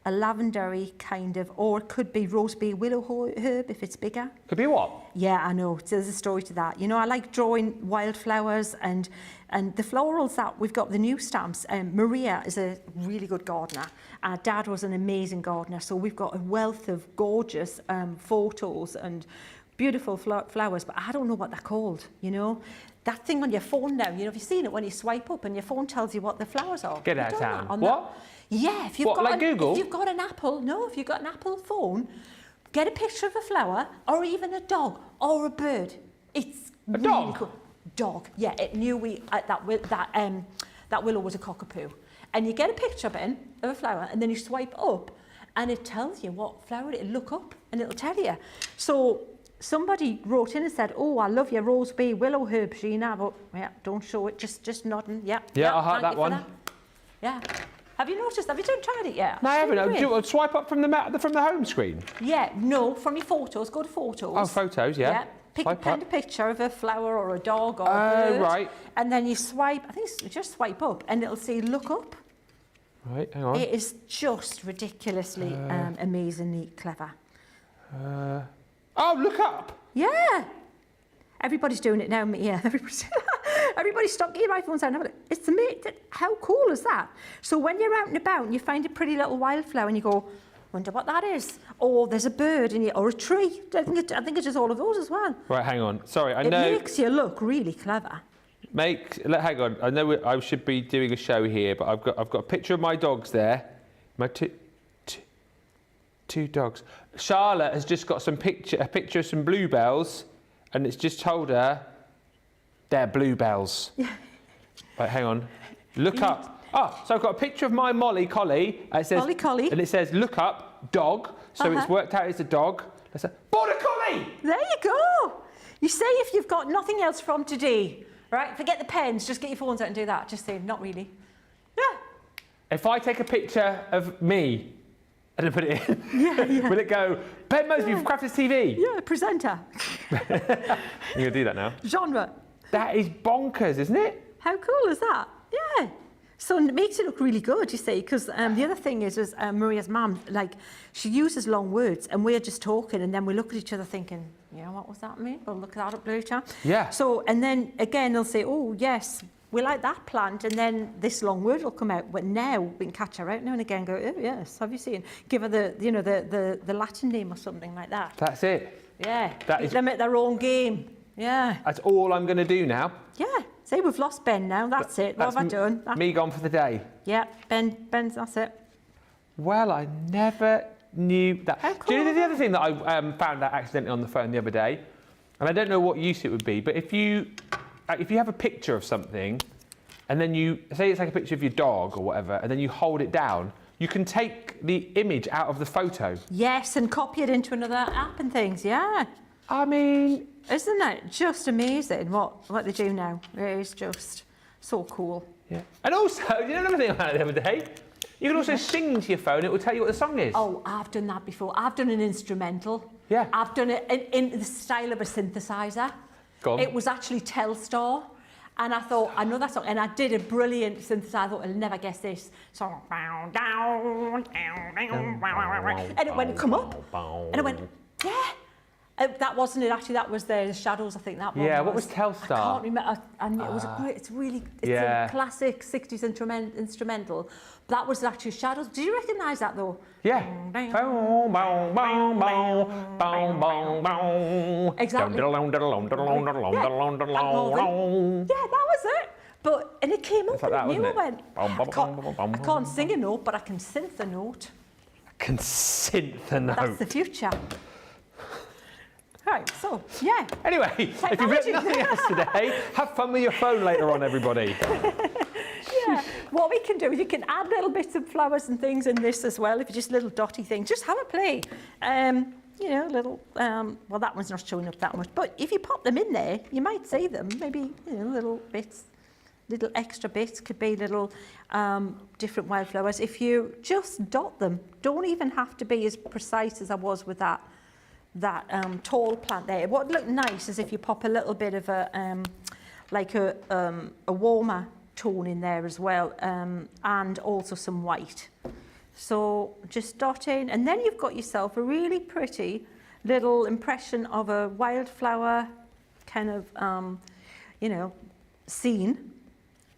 lavendery kind of, or it could be roseby willow herb if it's bigger. Could be what? Yeah, I know. So there's a story to that. You know, I like drawing wildflowers and the florals that we've got, the new stamps. Maria is a really good gardener. Dad was an amazing gardener. So we've got a wealth of gorgeous photos and beautiful flowers, but I don't know what they're called, you know. That thing on your phone now, you know, have you seen it when you swipe up and your phone tells you what the flowers are? Get out of town. What? Yeah, if you've what, got like Google? If you've got an Apple, no, if you've got an Apple phone, get a picture of a flower or even a dog or a bird. It's a really dog. Cool. Dog, yeah. It knew that willow was a cockapoo, and you get a picture of a flower, and then you swipe up, and it tells you what flower it'll look up, and it'll tell you. So somebody wrote in and said, "Oh, I love your roseby willow herb, Sheena." But yeah, don't show it. Just nodding. Yeah. Yeah, I heard that one. That. Yeah. Have you noticed? Have you tried it yet? No, I haven't. Do swipe up from the home screen. Yeah. No, from your photos. Go to photos. Oh, photos. Yeah. Yeah. Pick a picture of a flower or a dog or a bird. Right. And then you swipe. I think you just swipe up, and it'll say "look up." Right. Hang on. It is just ridiculously amazingly clever. Oh, look up. Yeah. Everybody's doing it now. Yeah. Everybody stop getting your iPhones out and have a look. It's amazing. How cool is that? So when you're out and about and you find a pretty little wildflower and you go, wonder what that is. Or there's a bird in it, or a tree. I think it does all of those as well. Right, hang on. Sorry, I know. It makes you look really clever. Hang on. I know I should be doing a show here, but I've got a picture of my dogs there. My two dogs. Charlotte has just got a picture of some bluebells, and it's just told her they're bluebells. Yeah. Right, hang on. Look up. Oh, so I've got a picture of my Molly Collie. It says, Molly Collie. And it says, look up, dog. So it's worked out it's a dog. That's a Border Collie! There you go. You say if you've got nothing else from today, right? Forget the pens, just get your phones out and do that. Just say, not really. Yeah. If I take a picture of me and then put it in, will it go, Ben Moseby from Crafters TV? Yeah, presenter. You're going to do that now? Genre. That is bonkers, isn't it? How cool is that? Yeah. So it makes it look really good, you see, because the other thing is Maria's mum, like, she uses long words, and we're just talking, and then we look at each other thinking, yeah, what was that mean? We'll look that up later. Yeah. So, and then, again, they'll say, oh, yes, we like that plant, and then this long word will come out, but now we can catch her out now and again and go, oh, yes, have you seen? Give her the Latin name or something like that. That's it. Yeah. Beat them at their own game. Yeah. That's all I'm going to do now. Yeah. Say we've lost Ben now. That's it. What have I done? Me gone for the day. Yeah. Ben's. That's it. Well, I never knew that. How cool. Do you know the other thing that I found out accidentally on the phone the other day? And I don't know what use it would be, but if you have a picture of something, and then you say it's like a picture of your dog or whatever, and then you hold it down, you can take the image out of the photo. Yes, and copy it into another app and things. Yeah. I mean, isn't it just amazing what they do now? It is just so cool. Yeah. And also, you know another thing I found the other day? You can also sing to your phone. It will tell you what the song is. Oh, I've done that before. I've done an instrumental. Yeah. I've done it in the style of a synthesizer. Go on. It was actually Telstar. And I thought, I know that song. And I did a brilliant synthesizer. I thought, I'll never guess this. So, and it went, come up. And it went, yeah. That wasn't it, actually, that was the Shadows, I think that one. Yeah, what was Telstar? I can't remember. And it was a great, it's a classic 60s instrumental. That was actually Shadows. Did you recognise that, though? Yeah. Exactly. Yeah, that was it. But, and it came up like that, and wasn't I it? went, I can't sing a note, but I can synth a note. I can synth a note. That's the future. Right, so, yeah. Anyway, if you've got nothing else today, have fun with your phone later on, everybody. Yeah, what we can do is you can add little bits of flowers and things in this as well, if you're just little dotty things. Just have a play. You know, little, well, that one's not showing up that much, but if you pop them in there, you might see them, maybe, you know, little bits, little extra bits, could be little different wildflowers. If you just dot them, don't even have to be as precise as I was with that tall plant there. What would look nice is if you pop a little bit of a, like a warmer tone in there as well, and also some white. So just dot in, and then you've got yourself a really pretty little impression of a wildflower kind of, you know, scene.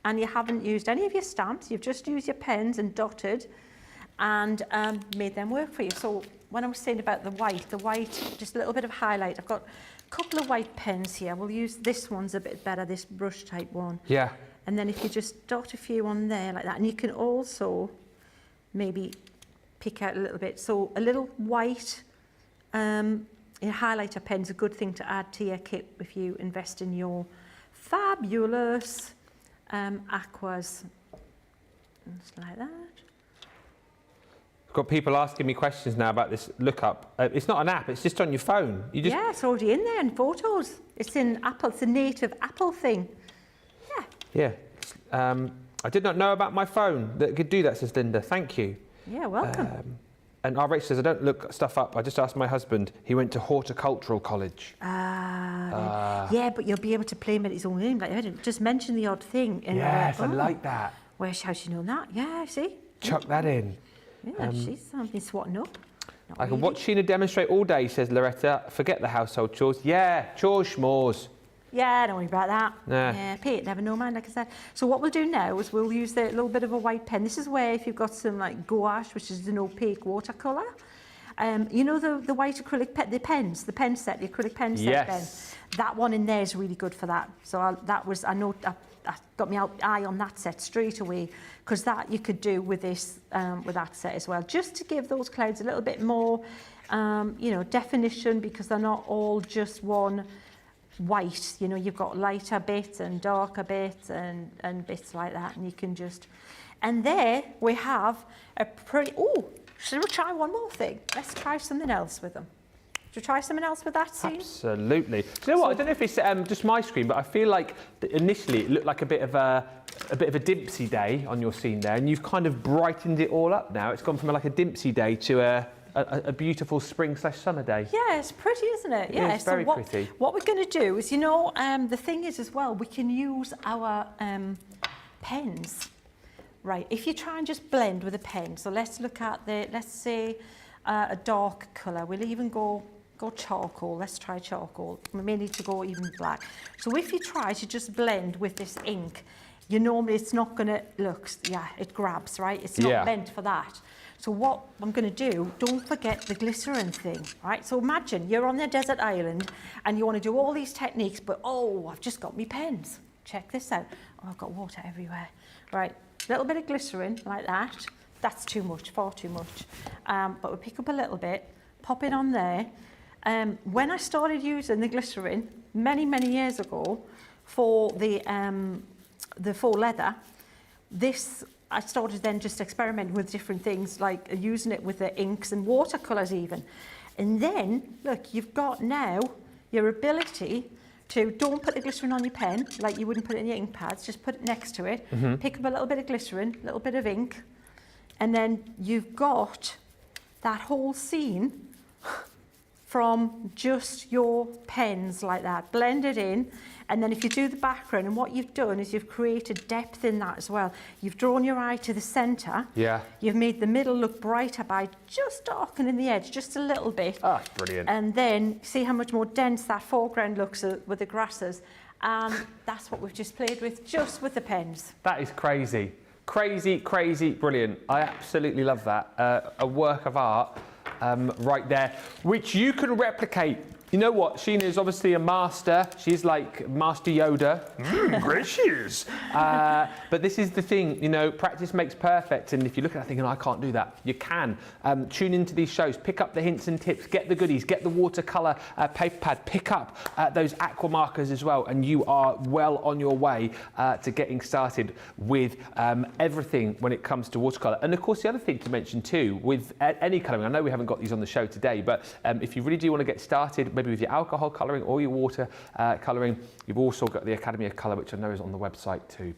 And you haven't used any of your stamps, you've just used your pens and dotted and made them work for you. So when I was saying about the white, just a little bit of highlight. I've got a couple of white pens here. We'll use this one's a bit better, this brush type one. Yeah. And then if you just dot a few on there like that, and you can also maybe pick out a little bit. So a little white highlighter pen's a good thing to add to your kit if you invest in your fabulous Aquas. Just like that. I've got people asking me questions now about this lookup. It's not an app, it's just on your phone. You just... Yeah, it's already in there in photos. It's in Apple, it's a native Apple thing. Yeah. Yeah. I did not know about my phone that could do that, says Linda. Thank you. Yeah, welcome. And our Rachel says, I don't look stuff up. I just asked my husband. He went to horticultural college. Yeah, but you'll be able to play him at his own name. Like, I didn't just mention the odd thing. In yes, I like that. How's she know that? Yeah, see? Chuck that in. Yeah, she's been swatting up. I can watch Sheena demonstrate all day, says Loretta. Forget the household chores. Yeah, chores, schmores. Yeah, don't worry about that. Nah. Yeah, Pete, never know, man, like I said. So what we'll do now is we'll use the little bit of a white pen. This is where if you've got some like gouache, which is an opaque watercolour, you know the white acrylic pen, the pen set, the acrylic pen set. Yes. Then, that one in there is really good for that. So I got my eye on that set straight away, because that you could do with this, with that set as well, just to give those clouds a little bit more, you know, definition, because they're not all just one white. You know, you've got lighter bits and darker bits and bits like that, and you can just, and there we have a pretty, should we try one more thing? Let's try something else with them. Should we try something else with that scene? Absolutely. Do you know what? I don't know if it's just my screen, but I feel like initially it looked like a bit of a Dempsey day on your scene there, and you've kind of brightened it all up now. It's gone from like a Dempsey day to a beautiful spring/summer day. Yeah, it's pretty, isn't it? Yeah, it's very pretty. What we're going to do is, you know, the thing is as well, we can use our pens. Right, if you try and just blend with a pen, so let's look at let's say a dark colour. We'll even go charcoal. Let's try charcoal. We may need to go even black. So if you try to just blend with this ink, it's not going to look, it grabs, right? It's not meant for that. So what I'm going to do, don't forget the glycerin thing, right? So imagine you're on a desert island and you want to do all these techniques, but I've just got me pens. Check this out. I've got water everywhere. Right, a little bit of glycerin like that. That's too much, far too much. But we'll pick up a little bit, pop it on there. When I started using the glycerin many, many years ago for the faux leather, I started then just experimenting with different things, like using it with the inks and watercolours even. And then, look, you've got now your ability to, don't put the glycerin on your pen, like you wouldn't put it in your ink pads, just put it next to it, pick up a little bit of glycerin, a little bit of ink, and then you've got that whole scene from just your pens like that, blended in. And then if you do the background, and what you've done is you've created depth in that as well. You've drawn your eye to the centre. Yeah. You've made the middle look brighter by just darkening the edge just a little bit. Ah, brilliant. And then see how much more dense that foreground looks with the grasses. That's what we've just played with, just with the pens. That is crazy. Crazy, crazy, brilliant. I absolutely love that. A work of art right there, which you can replicate You know what? Sheena is obviously a master. She's like Master Yoda. Great she is. But this is the thing, you know, practice makes perfect. And if you look at it thinking, I can't do that, you can. Tune into these shows, pick up the hints and tips, get the goodies, get the watercolour paper pad, pick up those aqua markers as well. And you are well on your way to getting started with everything when it comes to watercolour. And of course, the other thing to mention too, with any colouring, I know we haven't got these on the show today, but if you really do want to get started, maybe with your alcohol colouring or your water colouring, you've also got the Academy of Colour, which I know is on the website too.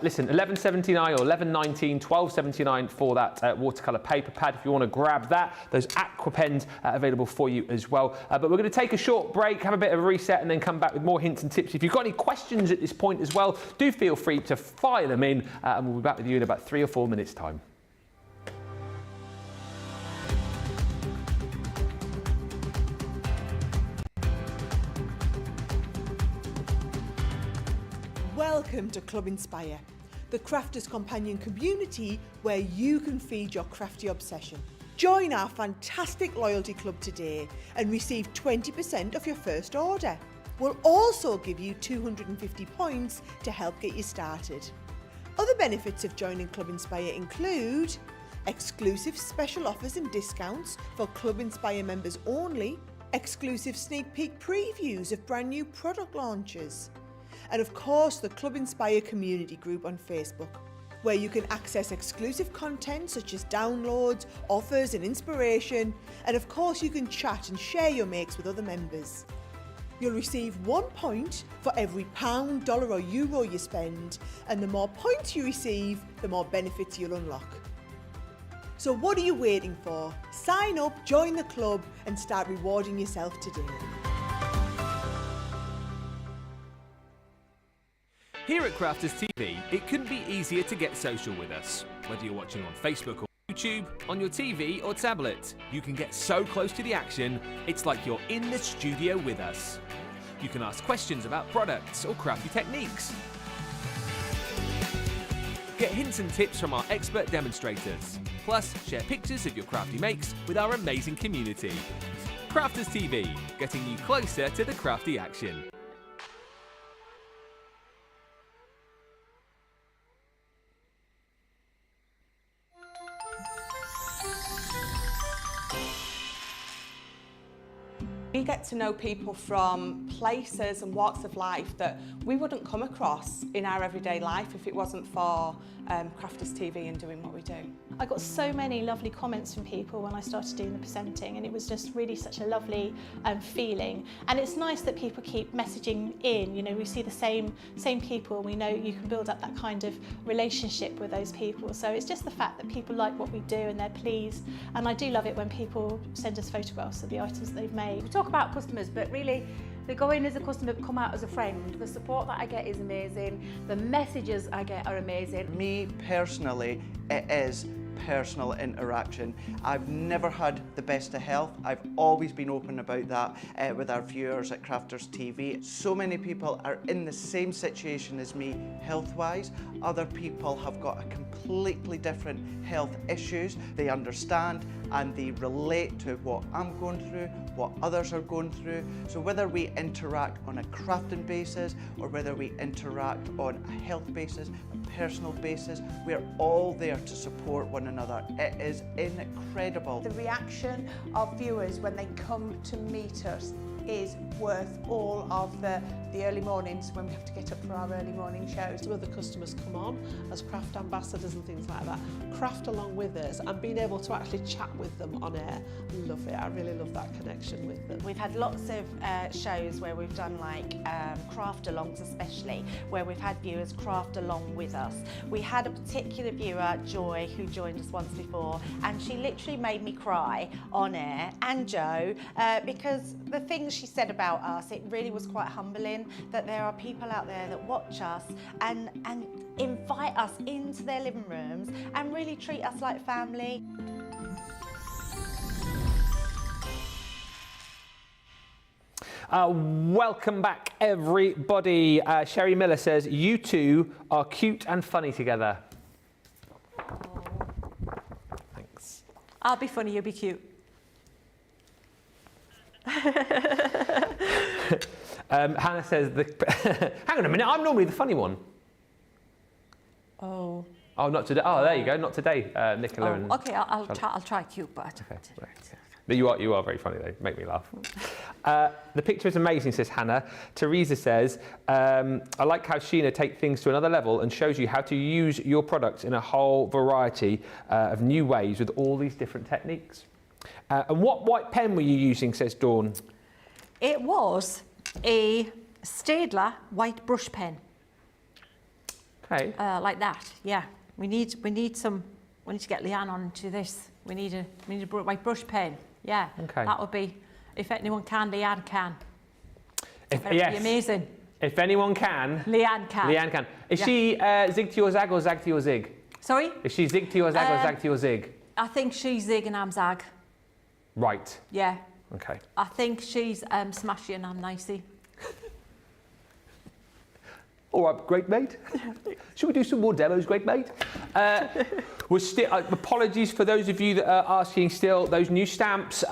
Listen, $11.79 or $11.19, $12.79 for that watercolour paper pad. If you want to grab that, those aqua pens available for you as well. But we're going to take a short break, have a bit of a reset, and then come back with more hints and tips. If you've got any questions at this point as well, do feel free to fire them in, and we'll be back with you in about 3 or 4 minutes' time. Welcome to Club Inspire, the crafters' companion community where you can feed your crafty obsession. Join our fantastic loyalty club today and receive 20% off your first order. We'll also give you 250 points to help get you started. Other benefits of joining Club Inspire include exclusive special offers and discounts for Club Inspire members only, exclusive sneak peek previews of brand new product launches, and of course the Club Inspire community group on Facebook, where you can access exclusive content such as downloads, offers and inspiration, and of course you can chat and share your makes with other members. You'll receive 1 point for every £1, dollar or euro you spend, and the more points you receive, the more benefits you'll unlock. So what are you waiting for? Sign up, join the club and start rewarding yourself today. Here at Crafters TV, it couldn't be easier to get social with us. Whether you're watching on Facebook or YouTube, on your TV or tablet, you can get so close to the action, it's like you're in the studio with us. You can ask questions about products or crafty techniques. Get hints and tips from our expert demonstrators. Plus, share pictures of your crafty makes with our amazing community. Crafters TV, getting you closer to the crafty action. We get to know people from places and walks of life that we wouldn't come across in our everyday life if it wasn't for Crafters TV and doing what we do. I got so many lovely comments from people when I started doing the presenting, and it was just really such a lovely feeling. And it's nice that people keep messaging in. You know, we see the same people, and we know you can build up that kind of relationship with those people. So it's just the fact that people like what we do and they're pleased. And I do love it when people send us photographs of the items that they've made. We talk about customers, but really they go in as a customer, come out as a friend. The support that I get is amazing. The messages I get are amazing. Me personally, it is personal interaction. I've never had the best of health. I've always been open about that with our viewers at Crafters TV. So many people are in the same situation as me health-wise. Other people have got a completely different health issues. They understand and they relate to what I'm going through, what others are going through. So whether we interact on a crafting basis or whether we interact on a health basis, a personal basis, we're all there to support one another. It is incredible. The reaction of viewers when they come to meet us is worth all of the early mornings when we have to get up for our early morning shows. Some of the customers come on as craft ambassadors and things like that, craft along with us, and being able to actually chat with them on air. I love it. I really love that connection with them. We've had lots of shows where we've done like craft alongs, especially where we've had viewers craft along with us. We had a particular viewer, Joy, who joined us once before, and she literally made me cry on air, and Joe, because the things she said about us, it really was quite humbling that there are people out there that watch us and invite us into their living rooms and really treat us like family. Welcome back, everybody. Sherry Miller says, you two are cute and funny together. Thanks. I'll be funny, you'll be cute. Hannah says, hang on a minute, I'm normally the funny one. Oh. Oh, not today. Oh, there you go, not today, Nicola. And okay, I'll try cute, but. Okay, right. But you are very funny though. Make me laugh. The picture is amazing, says Hannah. Teresa says, I like how Sheena takes things to another level and shows you how to use your products in a whole variety of new ways with all these different techniques. And what white pen were you using, says Dawn? It was a Staedtler white brush pen. Okay. Like that, yeah. We need to get Leanne onto this. We need a white brush pen. Yeah. Okay. That would be, if anyone can, Leanne can. That would be amazing. If anyone can. Leanne can. Leanne can. Is she zig to your zag or zag to your zig? Sorry? Is she zig to your zag or zag to your zig? I think she's zig and I'm zag. Right. Yeah. Okay. I think she's smashy and I'm nicey. All right, great mate. Should we do some more demos, great mate? We're still. Apologies for those of you that are asking still. Those new stamps,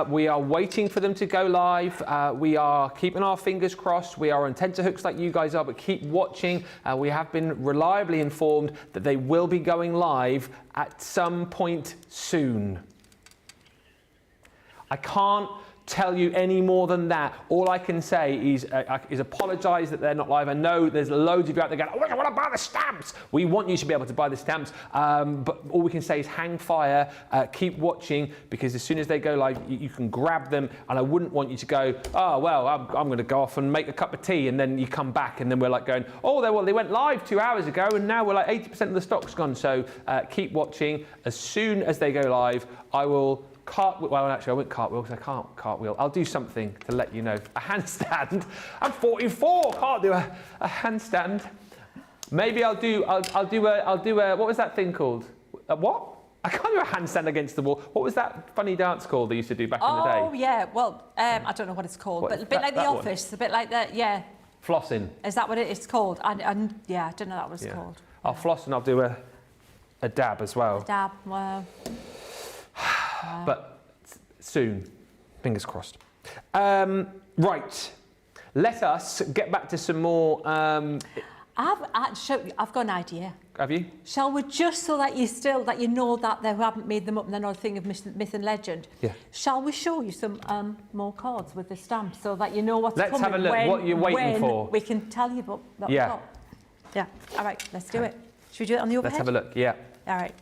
we are waiting for them to go live. We are keeping our fingers crossed. We are on tenterhooks like you guys are, but keep watching. We have been reliably informed that they will be going live at some point soon. I can't tell you any more than that. All I can say is apologise that they're not live. I know there's loads of you out there going, oh, I want to buy the stamps. We want you to be able to buy the stamps, but all we can say is hang fire, keep watching, because as soon as they go live, you can grab them, and I wouldn't want you to go, oh, well, I'm going to go off and make a cup of tea, and then you come back, and then we're like going, oh, they went live 2 hours ago, and now we're like 80% of the stock's gone, so keep watching. As soon as they go live, I will well, actually, I won't cartwheel because I can't cartwheel. I'll do something to let you know. A handstand. I'm 44. Can't do a handstand. Maybe I'll do a. What was that thing called? A what? I can't do a handstand against the wall. What was that funny dance called they used to do back in the day? Oh yeah. Well, I don't know what it's called, but a bit like The Office. A bit like that. Yeah. Flossing. Is that what it's called? And yeah, I don't know what it's called. I'll floss and I'll do a dab as well. A dab. Wow. But soon, fingers crossed. Right, let us get back to some more. I've got an idea. Have you? Shall we, just so that you know that they haven't made them up and they're not a thing of myth and legend? Yeah. Shall we show you some more cards with the stamps so that you know what's coming? Let's have a look. What you're waiting for? We can tell you about that. Yeah. Yeah. All right. Let's do it. Should we do it on the overhead? Let's have a look. Yeah. All right.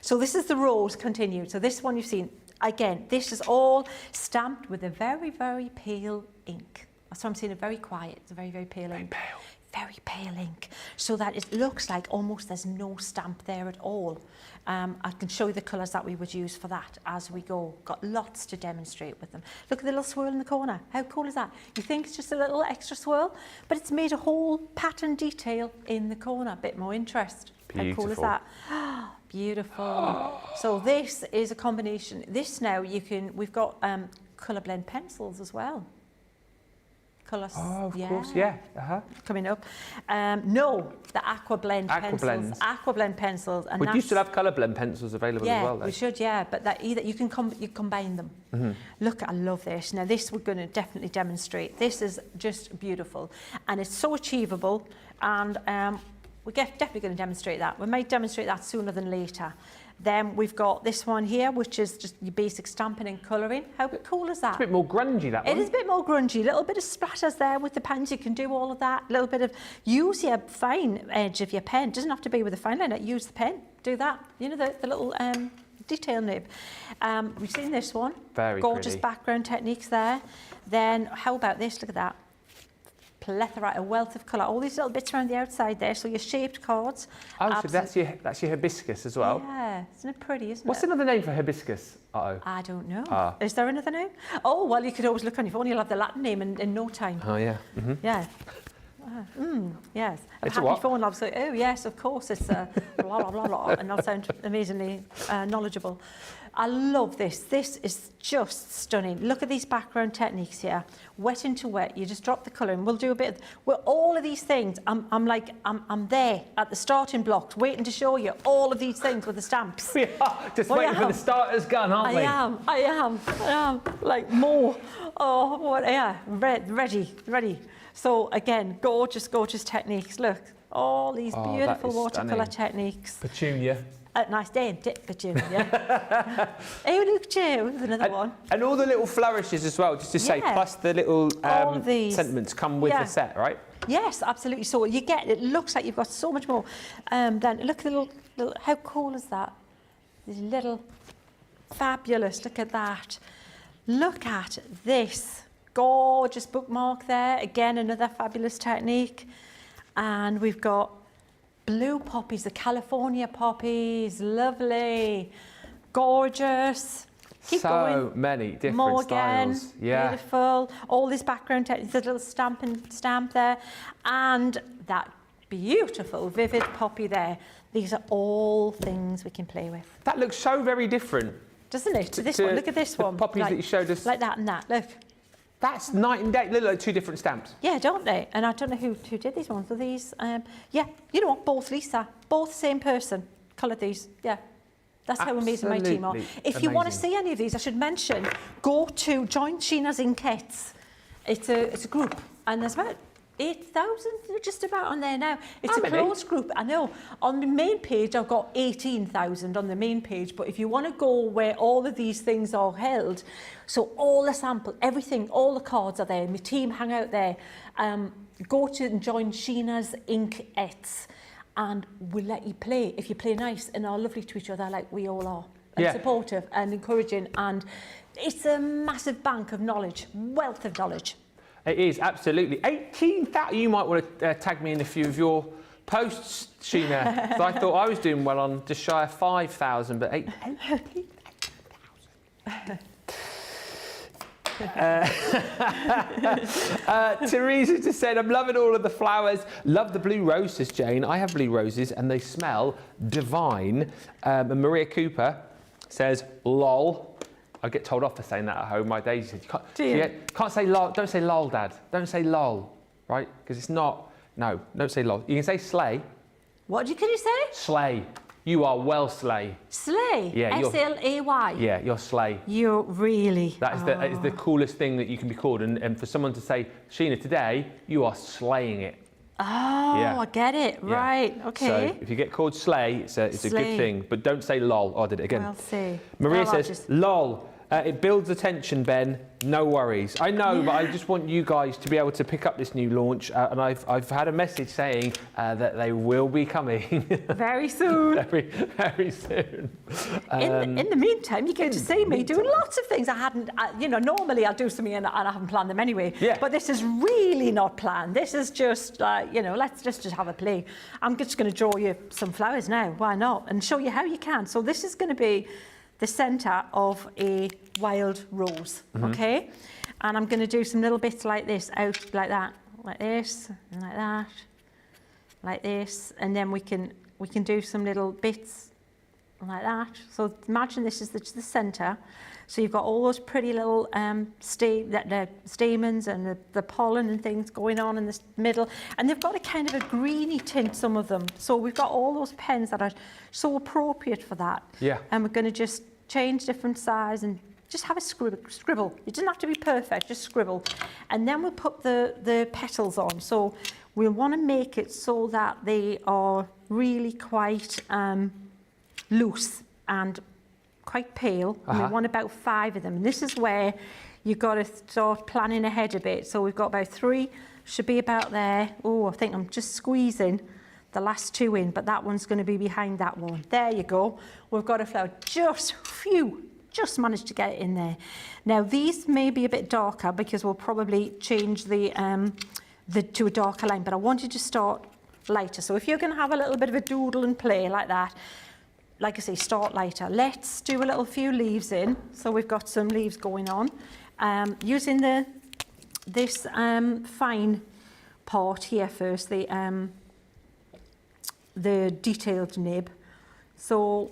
So this is the rows continued. So this one you've seen. Again, this is all stamped with a very, very pale ink. That's why I'm saying it very quiet. It's a very, very pale ink. Pale. Very pale ink. So that it looks like almost there's no stamp there at all. I can show you the colours that we would use for that as we go. Got lots to demonstrate with them. Look at the little swirl in the corner. How cool is that? You think it's just a little extra swirl, but it's made a whole pattern detail in the corner. A bit more interest. Beautiful. How cool is that? Beautiful. So this is a combination. This now we've got colour blend pencils as well. Colours. Oh, of course, yeah. Coming up. No, the Aqua blend pencils. Aqua blend pencils. And we used to have colour blend pencils available as well. Yeah, we should, yeah. But that either you combine them. Mm-hmm. Look, I love this. Now this we're going to definitely demonstrate. This is just beautiful, and it's so achievable. And we're definitely going to demonstrate that. We might demonstrate that sooner than later. Then we've got this one here, which is just your basic stamping and colouring. How cool is that? It's a bit more grungy, that one. It is a bit more grungy. A little bit of splatters there with the pens. You can do all of that. A little bit of, use your fine edge of your pen. It doesn't have to be with a fine liner. Use the pen. Do that. You know, the little detail nib. We've seen this one. Very gorgeous pretty. Background techniques there. Then how about this? Look at that. Plethora, a wealth of colour. All these little bits around the outside there. So your shaped cards. Oh, so that's your hibiscus as well. Yeah, isn't it pretty? Isn't What's another name for hibiscus? I don't know. Is there another name? Oh, well, you could always look on your phone. You'll have the Latin name in no time. Oh yeah. Mm-hmm. Yeah. Yes. It's happy a what? phone love. So, oh yes, of course, it's blah blah blah blah, and I'll sound amazingly knowledgeable. I love this. This is just stunning. Look at these background techniques here. Wet into wet. You just drop the colour in. We'll do a bit of, well, all of these things. I'm there at the starting blocks, waiting to show you all of these things with the stamps. We are just waiting for the starter's gun, aren't we? I am. Like more. Oh, what? Yeah, ready. So again, gorgeous techniques. Look, all these beautiful watercolour techniques. Petunia. Nice day, Petunia. Oh, look, Joe, there's another one. And all the little flourishes as well, just to say, plus the little sentiments come with the set, right? Yes, absolutely. So you get, it looks like you've got so much more. Then look at the little, how cool is that? These little, fabulous, look at that. Look at this. Gorgeous bookmark there. Again, another fabulous technique. And we've got blue poppies, the California poppies. Lovely. Gorgeous. Keep going. So many different styles. Yeah. Beautiful. All this background technique, the little stamp there. And that beautiful, vivid poppy there. These are all things we can play with. That looks so very different. Doesn't it? To this one. Look at this one. Poppies that you showed us. Like that and that. Look. That's night and day. They look like two different stamps. Yeah, don't they? And I don't know who did these ones. Are these? Yeah, you know what? Both Lisa. Both same person coloured these. Yeah. That's how amazing my team are. If you want to see any of these, I should mention, join Sheena's Inkettes. It's a group, and there's about 8,000 just about on there now. It's a closed group, I know. On the main page, I've got 18,000 on the main page, but if you want to go where all of these things are held, so all the sample, everything, all the cards are there, my team hang out there, go to and join Sheena's Inkettes, and we'll let you play, if you play nice and are lovely to each other like we all are, and supportive and encouraging, and it's a massive bank of knowledge, wealth of knowledge. It is, absolutely. 18,000. You might want to tag me in a few of your posts, Sheena. So I thought I was doing well on just shy of 5,000, but 18,000. Teresa just said, I'm loving all of the flowers. Love the blue roses, Jane. I have blue roses and they smell divine. And Maria Cooper says, lol. I get told off for saying that at home. My Daisy said, can't say lol. Don't say lol, Dad. Don't say lol, right? Because it's not. No, don't say lol. You can say slay. What can you say? Slay. You are well slay. Slay? Yeah. S-L-A-Y? Yeah, you're slay. You're really... That is the coolest thing that you can be called. And for someone to say, Sheena, today, you are slaying it. Oh, yeah. I get it. Yeah. Right, okay. So if you get called slay, it's a good thing. But don't say lol. Oh, I did it again. I'll see. Maria says, lol. It builds attention, Ben. No worries. I know, but I just want you guys to be able to pick up this new launch. And I've had a message saying that they will be coming very soon. very soon. In the meantime, you get to see me doing lots of things I hadn't. Normally I'll do something and I haven't planned them anyway. Yeah. But this is really not planned. This is just let's just have a play. I'm just going to draw you some flowers now. Why not? And show you how you can. So this is going to be the centre of a wild rose, okay? And I'm going to do some little bits like this, out like that, like this, and like that, like this, and then we can do some little bits like that. So imagine this is the centre. So you've got all those pretty little stamens and the pollen and things going on in the middle. And they've got a kind of a greeny tint, some of them. So we've got all those pens that are so appropriate for that. Yeah. And we're going to just change different size and just have a scribble. It doesn't have to be perfect, just scribble. And then we'll put the petals on. So we'll want to make it so that they are really quite loose and quite pale. And we want about 5 of them. And this is where you've got to start planning ahead a bit. So we've got about 3, should be about there. Oh, I think I'm just squeezing the last 2 in, but that one's going to be behind that one. There you go. We've got a flower. Just managed to get it in there. Now these may be a bit darker because we'll probably change the to a darker line, but I want you to start lighter. So if you're going to have a little bit of a doodle and play like that, like I say, start lighter. Let's do a few leaves in. So we've got some leaves going on. Using this fine part here first, the detailed nib. So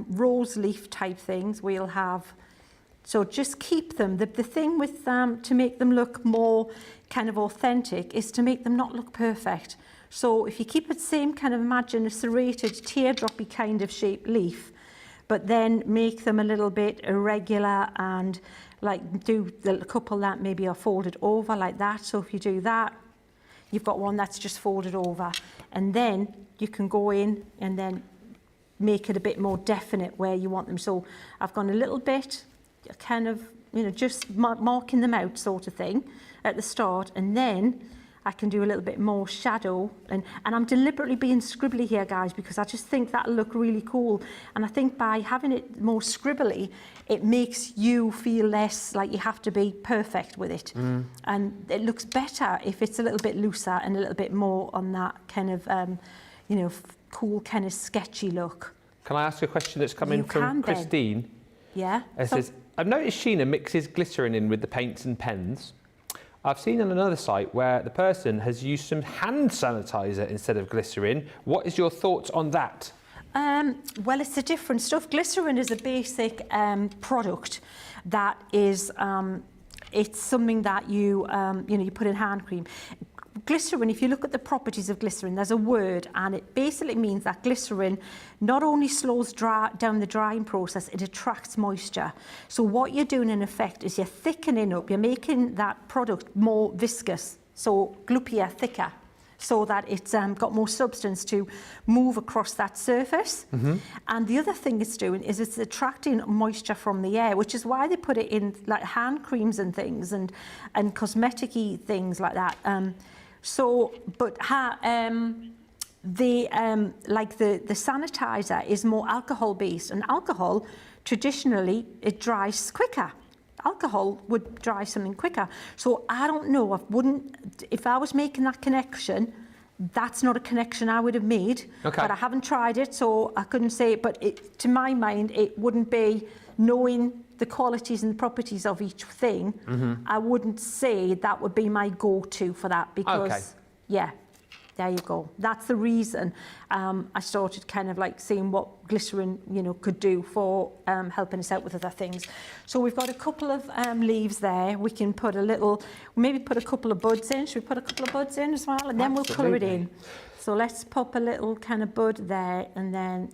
rose leaf type things we'll have. So just keep them. The thing with to make them look more kind of authentic is to make them not look perfect. So if you keep it same kind of, imagine a serrated teardroppy kind of shaped leaf, but then make them a little bit irregular and like do a couple that maybe are folded over like that. So if you do that, you've got one that's just folded over, and then you can go in and then make it a bit more definite where you want them. So I've gone a little bit kind of, you know, just marking them out sort of thing at the start, and then I can do a little bit more shadow, and I'm deliberately being scribbly here, guys, because I just think that'll look really cool. And I think by having it more scribbly, it makes you feel less like you have to be perfect with it. And it looks better if it's a little bit looser and a little bit more on that kind of, you know, cool kind of sketchy look. Can I ask a question that's come in from Christine? Yeah. It says, I've noticed Sheena mixes glycerin in with the paints and pens. I've seen on another site where the person has used some hand sanitizer instead of glycerin. What is your thoughts on that? Well, it's a different stuff. Glycerin is a basic product that is, it's something that you know, you put in hand cream. Glycerin, if you look at the properties of glycerin, there's a word, and it basically means that glycerin not only slows down the drying process, it attracts moisture. So what you're doing in effect is you're thickening up, you're making that product more viscous, so gluppier, thicker, so that it's got more substance to move across that surface. And the other thing it's doing is it's attracting moisture from the air, which is why they put it in like hand creams and things and cosmetic-y things like that. But the sanitizer is more alcohol based, and alcohol traditionally it dries quicker. Alcohol would dry something quicker. So I don't know, if I was making that connection, that's not a connection I would have made. Okay. But I haven't tried it, so I couldn't say it. But to my mind, it wouldn't be, knowing the qualities and the properties of each thing, I wouldn't say that would be my go-to for that, because, yeah, there you go. That's the reason I started kind of like seeing what glycerin, you know, could do for helping us out with other things. So we've got a couple of leaves there. We can put maybe put a couple of buds in. Should we put a couple of buds in as well? And then we'll colour it in. So let's pop a little kind of bud there, and then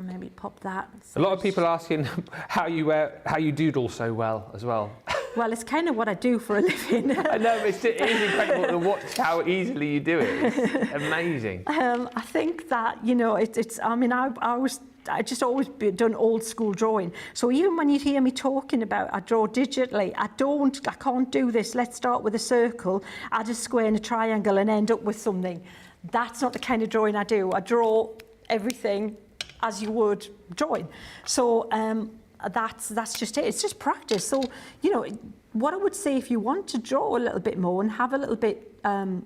maybe pop that. A lot of people asking how you doodle so well as well. Well, it's kind of what I do for a living. I know, it is incredible to watch how easily you do it. It's amazing. I think that, you know, I mean, I just always done old school drawing. So even when you hear me talking about I draw digitally, I can't do this. Let's start with a circle, add a square and a triangle and end up with something. That's not the kind of drawing I do. I draw everything as you would drawing. So that's just it. It's just practice. So, you know, what I would say, if you want to draw a little bit more and have a little bit, you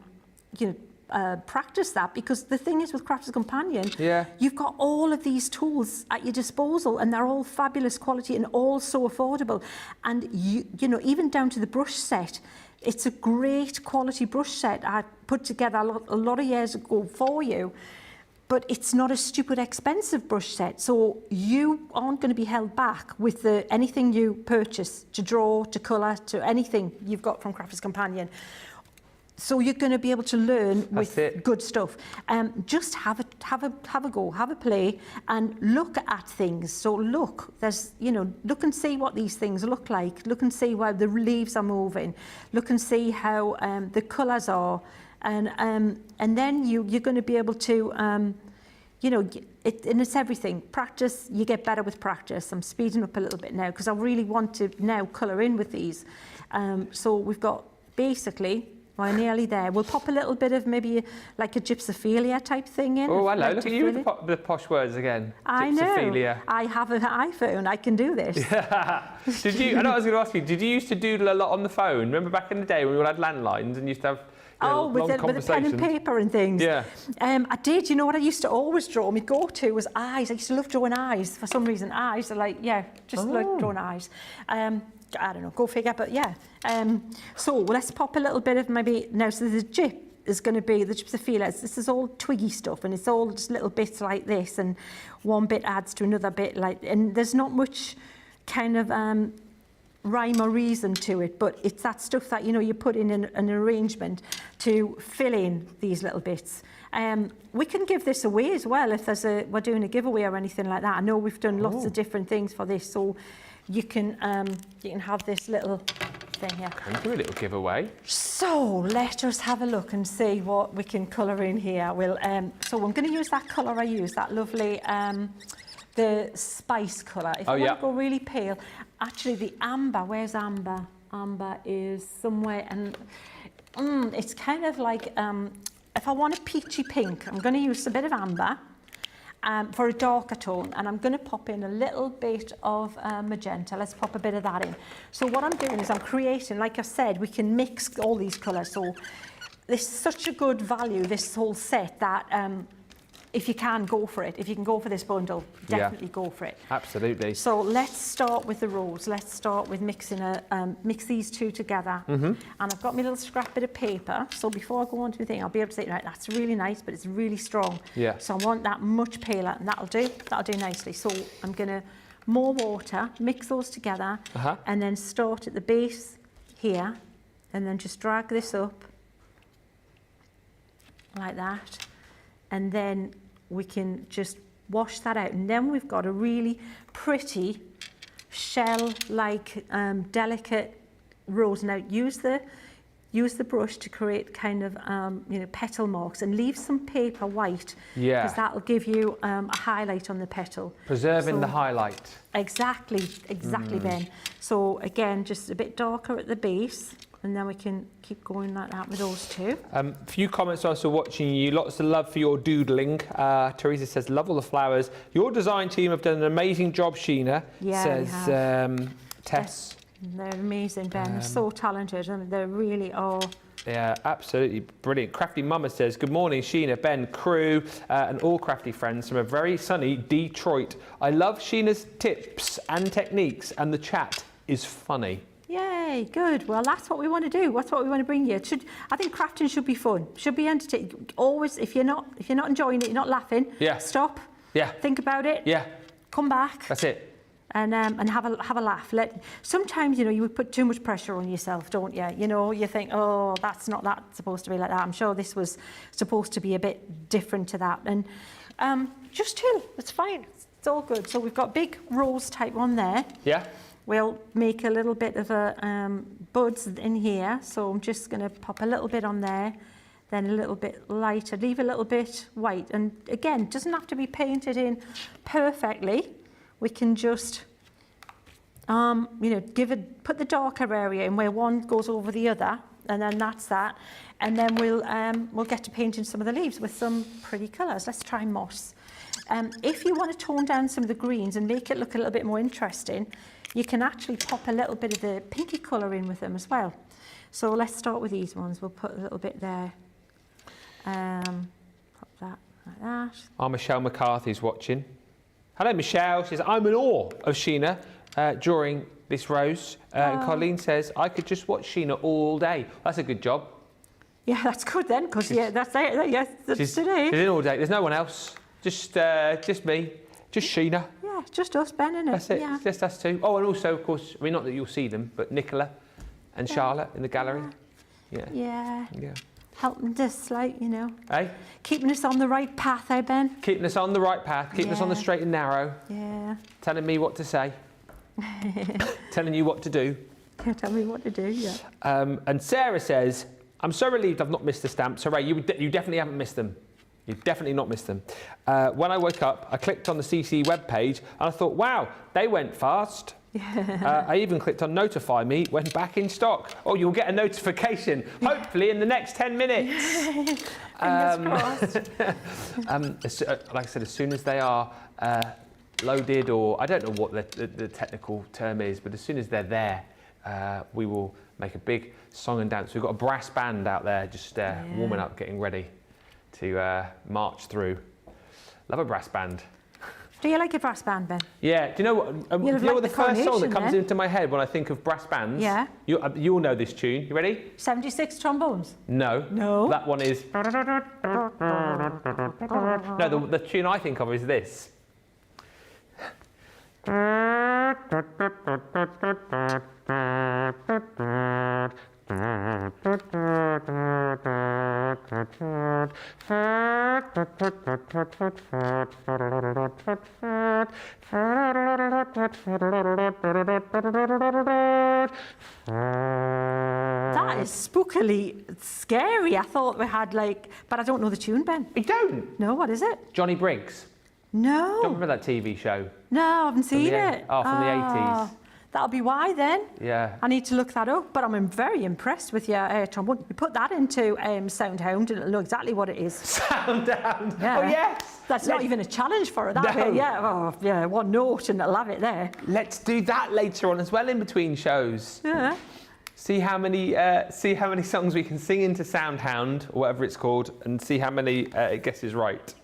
know, practice that, because the thing is with Crafters Companion, you've got all of these tools at your disposal, and they're all fabulous quality and all so affordable. And you know, even down to the brush set, it's a great quality brush set I put together a lot of years ago for you. But it's not a stupid expensive brush set, so you aren't going to be held back with anything you purchase to draw, to colour, to anything you've got from Crafters Companion. So you're going to be able to learn with good stuff. Just have a go, have a play, and look at things. So look, look and see what these things look like. Look and see where the leaves are moving. Look and see how the colours are. And then you're going to be able to, you know, and it's everything. Practice, you get better with practice. I'm speeding up a little bit now because I really want to now colour in with these. So we've got basically, we're nearly there. We'll pop a little bit of maybe like a gypsophilia type thing in. Oh, hello, like look at you with the posh words again. I know. Gypsophilia. I have an iPhone, I can do this. Did you, I know I was going to ask you, did you used to doodle a lot on the phone? Remember back in the day when we all had landlines and used to have with the pen and paper and things. Yeah. I did. You know what I used to always draw? My go-to was eyes. I used to love drawing eyes. For some reason, eyes are like, just like drawing eyes. I don't know, go figure, but yeah. So let's pop a little bit of maybe, now, so there's a is going to be the feelers. This is all twiggy stuff, and it's all just little bits like this, and one bit adds to another bit, and there's not much kind of rhyme or reason to it, but it's that stuff that, you know, you put in an arrangement to fill in these little bits. We can give this away as well if we're doing a giveaway or anything like that. I know we've done lots of different things for this, so you can have this little thing here. Can do a little giveaway. So let us have a look and see what we can colour in here. So I'm going to use that colour I used, that lovely the spice colour. If I want to go really pale, actually the amber, where's amber? Amber is somewhere, and it's kind of like, if I want a peachy pink, I'm going to use a bit of amber for a darker tone, and I'm going to pop in a little bit of magenta. Let's pop a bit of that in. So what I'm doing is I'm creating, like I said, we can mix all these colours. So this is such a good value, this whole set, that if you can, go for it. If you can go for this bundle, definitely go for it. Absolutely. So let's start with the rose. Let's start with mixing mix these two together. And I've got my little scrap bit of paper. So before I go on to the thing, I'll be able to say, right, that's really nice, but it's really strong. Yeah. So I want that much paler, and that'll do nicely. So I'm gonna more water, mix those together, and then start at the base here, and then just drag this up like that. And then we can just wash that out, and then we've got a really pretty shell-like delicate rose. Now use the brush to create kind of petal marks, and leave some paper white, because that'll give you a highlight on the petal. Preserving the highlight. Exactly, Ben. So again, just a bit darker at the base, and then we can keep going like that with those two. A few comments also watching you. Lots of love for your doodling. Teresa says, love all the flowers. Your design team have done an amazing job, Sheena, says Tess. They're amazing, Ben. They're so talented. I mean, they really are. Yeah, absolutely brilliant. Crafty Mama says, good morning, Sheena, Ben, crew, and all crafty friends from a very sunny Detroit. I love Sheena's tips and techniques, and the chat is funny. Yay, good. Well, that's what we want to do. That's what we want to bring you. I think crafting should be fun. Should be entertaining. Always, if you're not enjoying it, you're not laughing. Yeah. Stop. Yeah. Think about it. Yeah. Come back. That's it. And have a laugh. Sometimes, you know, you would put too much pressure on yourself, don't you? You know, you think, oh, that's not supposed to be like that. I'm sure this was supposed to be a bit different to that. And just chill. It's fine. It's all good. So we've got big rose type one there. Yeah. We'll make a little bit of a buds in here. So I'm just going to pop a little bit on there, then a little bit lighter, leave a little bit white. And again, doesn't have to be painted in perfectly. We can just, put the darker area in where one goes over the other, and then that's that. And then we'll get to painting some of the leaves with some pretty colours. Let's try moss. If you want to tone down some of the greens and make it look a little bit more interesting, you can actually pop a little bit of the pinky colour in with them as well. So let's start with these ones. We'll put a little bit there. Pop that like that. Our Michelle McCarthy's watching. Hello, Michelle. She says, I'm in awe of Sheena during this rose. And Colleen says, I could just watch Sheena all day. That's a good job. Yeah, that's good then, because that's it. Yes, She's today. in all day. There's no one else. Just me. Just Sheena. Yeah, just us, Ben, innit? That's it. Yeah. Just us two. Oh, and also, of course, I mean, not that you'll see them, but Nicola and Charlotte in the gallery. Yeah. Helping us, Eh? keeping us on the right path, Ben? Keeping us on the right path, keeping us on the straight and narrow. Yeah. Telling me what to say. Telling you what to do. Yeah, tell me what to do, yeah. And Sarah says, I'm so relieved I've not missed the stamps. Hooray, you definitely haven't missed them. You've definitely not missed them. When I woke up, I clicked on the CC webpage and I thought, wow, they went fast. Yeah. I even clicked on notify me when back in stock. Oh, you'll get a notification, hopefully in the next 10 minutes. Fingers crossed. Like I said, as soon as they are loaded, or I don't know what the technical term is, but as soon as they're there, we will make a big song and dance. We've got a brass band out there just warming up, getting ready to march through. Love a brass band. Do you like a brass band, Ben? Yeah. Do you know what? Do you know what the first song that comes into my head when I think of brass bands? Yeah. You'll know this tune. You ready? 76 trombones. No. No. That one is. No, the tune I think of is this. That is spookily scary. I thought we had but I don't know the tune, Ben. You don't? No, what is it? Johnny Briggs. No. Don't remember that TV show? No, I haven't seen it. Oh, from the 80s. That'll be why then. Yeah. I need to look that up, but I'm very impressed with your trombone. You put that into Soundhound and it'll know exactly what it is. Soundhound. Yeah. Oh, yes. That's not even a challenge for it, that No. bit. Yeah, oh, yeah, one note and it'll have it there. Let's do that later on as well in between shows. Yeah. See how many songs we can sing into Soundhound, or whatever it's called, and see how many it guesses right.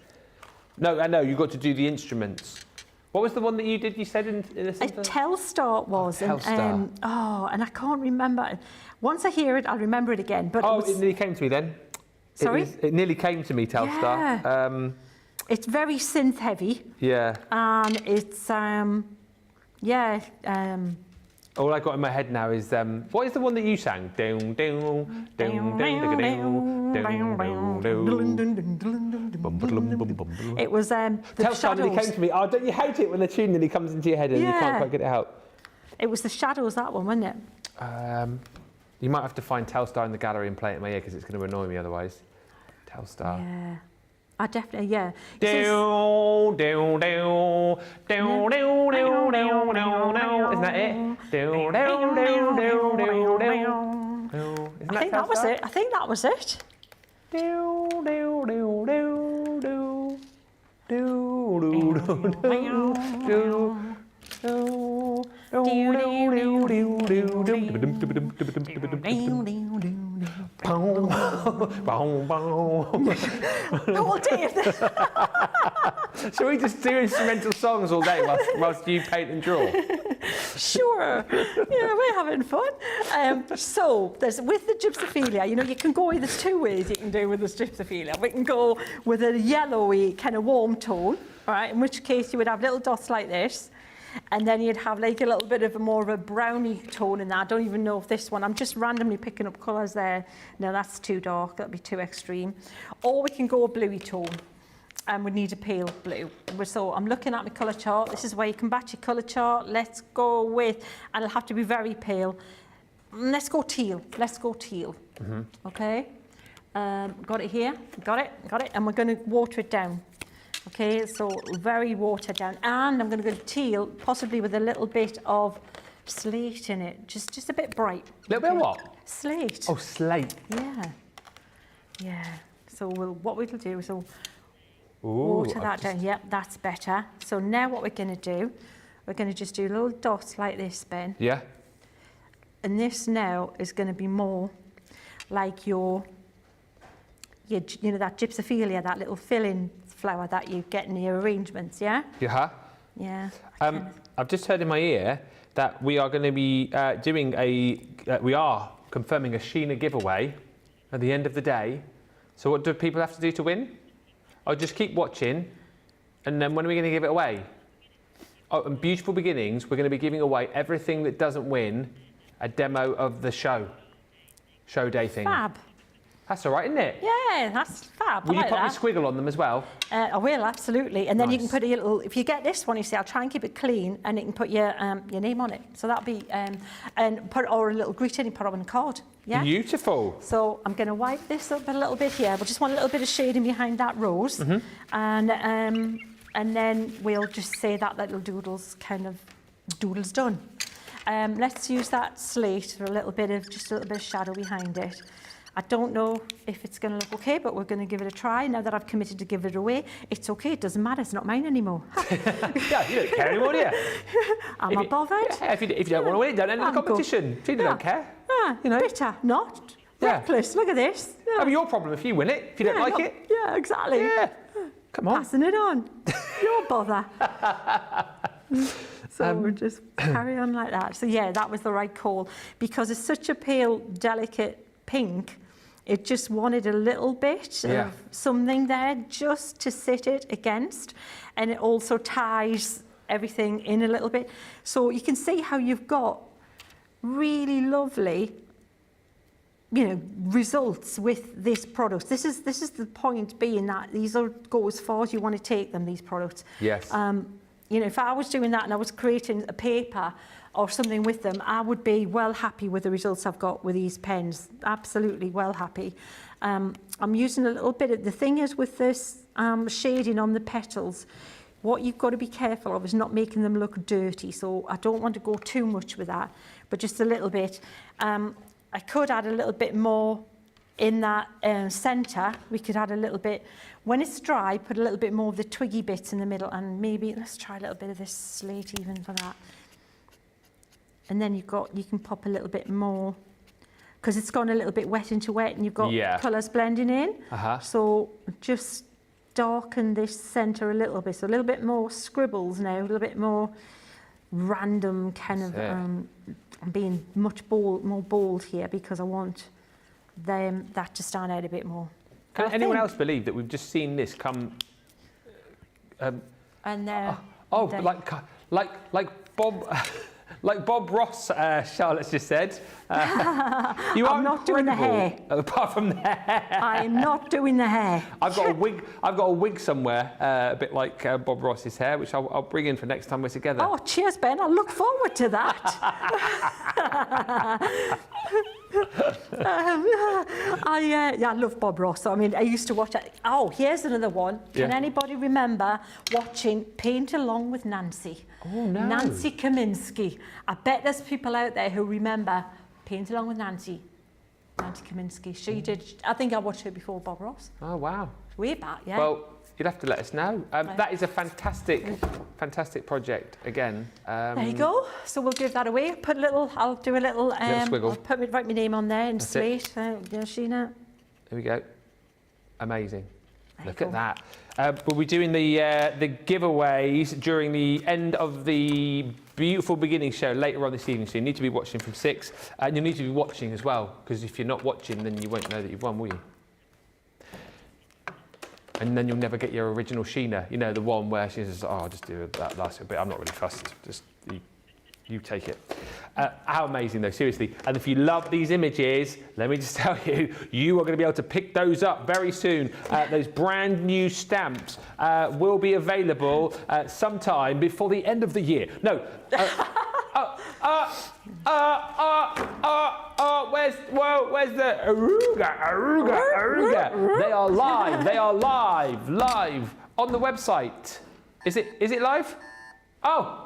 No, I know, you've got to do the instruments. What was the one that you did, you said in a something? Telstar was. Telstar. And I can't remember. Once I hear it, I'll remember it again. But it nearly came to me then. Sorry? It nearly came to me, Telstar. Yeah. It's very synth heavy. Yeah. And it's, all I got in my head now is, what is the one that you sang? Down, down, down, down, It was the Telstar nearly Shadows. came to me. Oh, don't you hate it when the tune nearly comes into your head and you can't quite get it out? It was the Shadows, that one, wasn't it? You might have to find Telstar in the gallery and play it in my ear because it's going to annoy me otherwise. Telstar. Yeah. I definitely, yeah. Down, down, down, down, down, down, down, down, down. Isn't that it? Down, down, down, down, down, down. Isn't I think that was it. I think that was it. Down, down, down, down, down. Down, down, down, All day. Shall we just do instrumental songs all day whilst you paint and draw? Sure. Yeah, we're having fun. So, with the gypsophilia, you can go, there's two ways you can do with this gypsophilia. We can go with a yellowy, kind of warm tone, right? In which case you would have little dots like this. And then you'd have a little bit of more of a browny tone in that. I don't even know if this one, I'm just randomly picking up colours there. No, that's too dark, that'd be too extreme. Or we can go a bluey tone, and we need a pale blue. So I'm looking at my colour chart. This is where you can batch your colour chart. Let's go with, and it'll have to be very pale. Let's go teal, Mm-hmm. Okay, got it here, got it, and we're going to water it down. Okay, so very watered down, and I'm going to go teal, possibly with a little bit of slate in it, just a bit bright. A little bit of what? Slate. Oh, slate. Yeah. So what we'll do is water that down. Yep, that's better. So now what we're going to do, we're going to just do little dots like this, Ben. Yeah. And this now is going to be more like your that gypsophilia, that little fill-in flower that you get in your arrangements, yeah? Yeah. Yeah. I've just heard in my ear that we are going to be we are confirming a Sheena giveaway at the end of the day. So what do people have to do to win? I'll just keep watching, and then when are we going to give it away? Oh, and Beautiful Beginnings, we're going to be giving away everything that doesn't win a demo of the show day thing. Fab. That's all right, isn't it? Yeah, that's fab. Will you like pop that. your squiggle on them as well? I will, absolutely. And then you can Nice. put a little, if you get this one, you see, I'll try and keep it clean, and you can put your name on it. So that'll be, and put, or a little greeting, you put it on a card. Yeah? Beautiful. So I'm going to wipe this up a little bit here. We just want a little bit of shading behind that rose. Mm-hmm. And then we'll just say that little doodle's done. Let's use that slate for just a little bit of shadow behind it. I don't know if it's going to look okay, but we're going to give it a try. Now that I've committed to give it away, it's okay. It doesn't matter. It's not mine anymore. Yeah, you don't care anymore, do you? I'm not bothered. Yeah, if you don't want to win it, don't enter the competition. If you don't care. Bitter, not. Yeah. Reckless. Look at this. That'll be your problem if you win it, if you don't like it. Yeah, exactly. Yeah. Come on. Passing it on. No bother. So we'll just carry on like that. So yeah, that was the right call. Because it's such a pale, delicate pink, it just wanted a little bit of something there just to sit it against. And it also ties everything in a little bit. So you can see how you've got really lovely, you know, results with this product. This is the point being that these are go as far as you want to take them, these products. Yes. You know, if I was doing that and I was creating a paper or something with them, I would be well happy with the results I've got with these pens. Absolutely well happy. I'm using a little bit of, the thing is with this shading on the petals, what you've got to be careful of is not making them look dirty. So I don't want to go too much with that, but just a little bit. I could add a little bit more in that centre. We could add a little bit. When it's dry, put a little bit more of the twiggy bits in the middle, and maybe let's try a little bit of this slate even for that. And then you can pop a little bit more because it's gone a little bit wet into wet, and you've got colours blending in. So just darken this centre a little bit. So a little bit more scribbles now, a little bit more random kind of. I'm being much more bold here because I want that to stand out a bit more. Can anyone else believe that we've just seen this come? Like Bob, like Bob Ross. Charlotte's just said. You are not doing the hair. Apart from the hair. I'm not doing the hair. I've got a wig. I've got a wig somewhere, a bit like Bob Ross's hair, which I'll bring in for next time we're together. Oh, cheers, Ben! I look forward to that. I love Bob Ross. I mean, I used to watch it. Oh, here's another one. Can anybody remember watching Paint Along with Nancy? Oh no. Nancy Kaminsky. I bet there's people out there who remember Paint Along with Nancy. Nancy Kaminsky. She did. I think I watched her before Bob Ross. Oh wow. Way back, yeah. Well, you'd have to let us know. That is a fantastic project again. There you go. So we'll give that away. I'll do a little squiggle. I'll write my name on there in slate. Sheena. There we go. Amazing. Look at that. We'll be doing the giveaways during the end of the Beautiful Beginning show later on this evening. So you need to be watching from 6, and you'll need to be watching as well, because if you're not watching, then you won't know that you've won, will you? And then you'll never get your original Sheena. You know, the one where she says, "Oh, I'll just do that last bit. I'm not really fussed. Just you take it." How amazing, though, seriously. And if you love these images, let me just tell you, you are going to be able to pick those up very soon. Those brand new stamps will be available sometime before the end of the year. No. Where's the Aruga? They are live on the website. Is it live? Oh.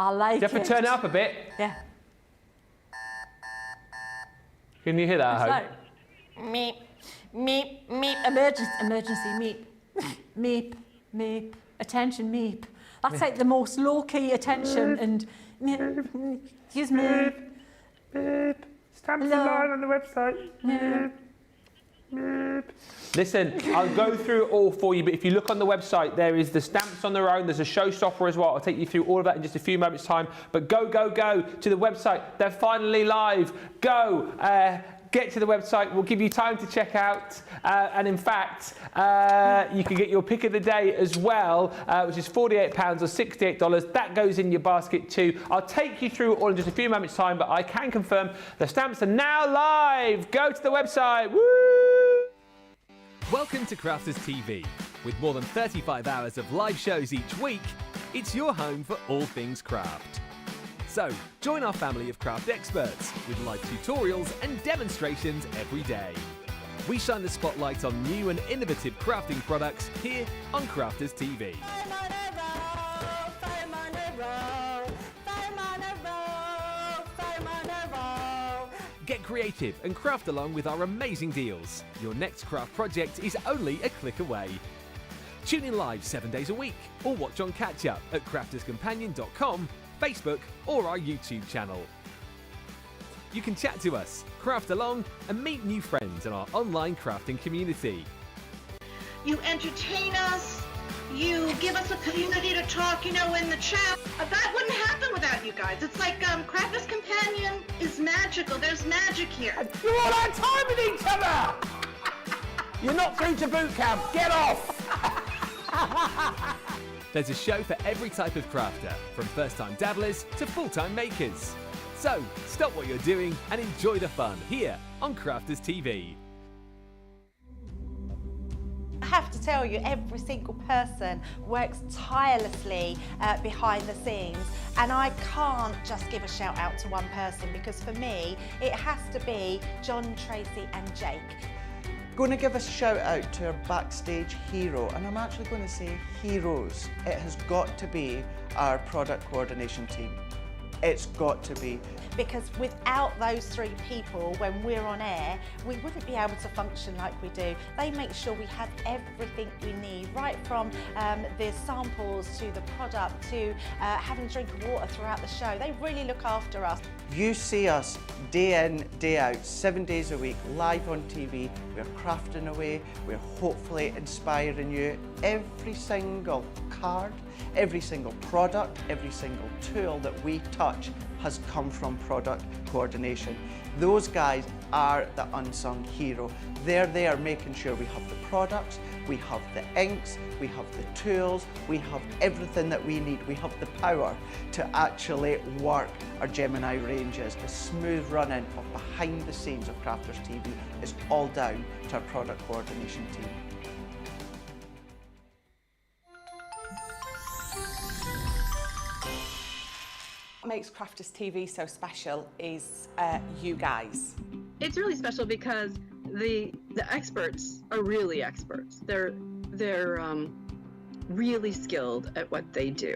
I like it. You have to turn it up a bit. Yeah. Can you hear that? It's like, meep, meep, meep, emergency, meep, meep, meep, attention, meep. That's like the most low-key attention and meep, excuse me. Meep. Stamps are live on the website. Meep. Meep. Listen, I'll go through it all for you, but if you look on the website, there is the stamps on their own. There's a Showstopper as well. I'll take you through all of that in just a few moments' time. But go to the website. They're finally live. Go. Get to the website. We'll give you time to check out. And in fact, you can get your pick of the day as well, which is £48 or $68. That goes in your basket too. I'll take you through it all in just a few moments' time, but I can confirm the stamps are now live. Go to the website. Woo! Welcome to Crafters TV. With more than 35 hours of live shows each week, it's your home for all things craft. So, join our family of craft experts with live tutorials and demonstrations every day. We shine the spotlight on new and innovative crafting products here on Crafters TV. Get creative and craft along with our amazing deals. Your next craft project is only a click away. Tune in live 7 days a week or watch on catch up at crafterscompanion.com, Facebook or our YouTube channel. You can chat to us, craft along and meet new friends in our online crafting community. You entertain us, You give us a community to talk, you know, in the chat. That wouldn't happen without you guys. It's like Crafters Companion is magical. There's magic here. You're all out of time with each other! You're not through to boot camp. Get off! There's a show for every type of crafter, from first-time dabblers to full-time makers. So, stop what you're doing and enjoy the fun here on Crafters TV. I have to tell you, every single person works tirelessly behind the scenes, and I can't just give a shout out to one person, because for me it has to be John, Tracy and Jake. Going to give a shout out to our backstage hero, and I'm actually going to say heroes. It has got to be our product coordination team. It's got to be. Because without those three people, when we're on air, we wouldn't be able to function like we do. They make sure we have everything we need, right from the samples to the product to having a drink of water throughout the show. They really look after us. You see us day in, day out, 7 days a week, live on TV. We're crafting away. We're hopefully inspiring you. Every single card, every single product, every single tool that we touch has come from product coordination. Those guys are the unsung hero. They're there making sure we have the products, we have the inks, we have the tools, we have everything that we need. We have the power to actually work our Gemini ranges. The smooth running of behind the scenes of Crafters TV is all down to our product coordination team. What makes Crafters TV so special is you guys. It's really special because the experts are really experts. They're really skilled at what they do,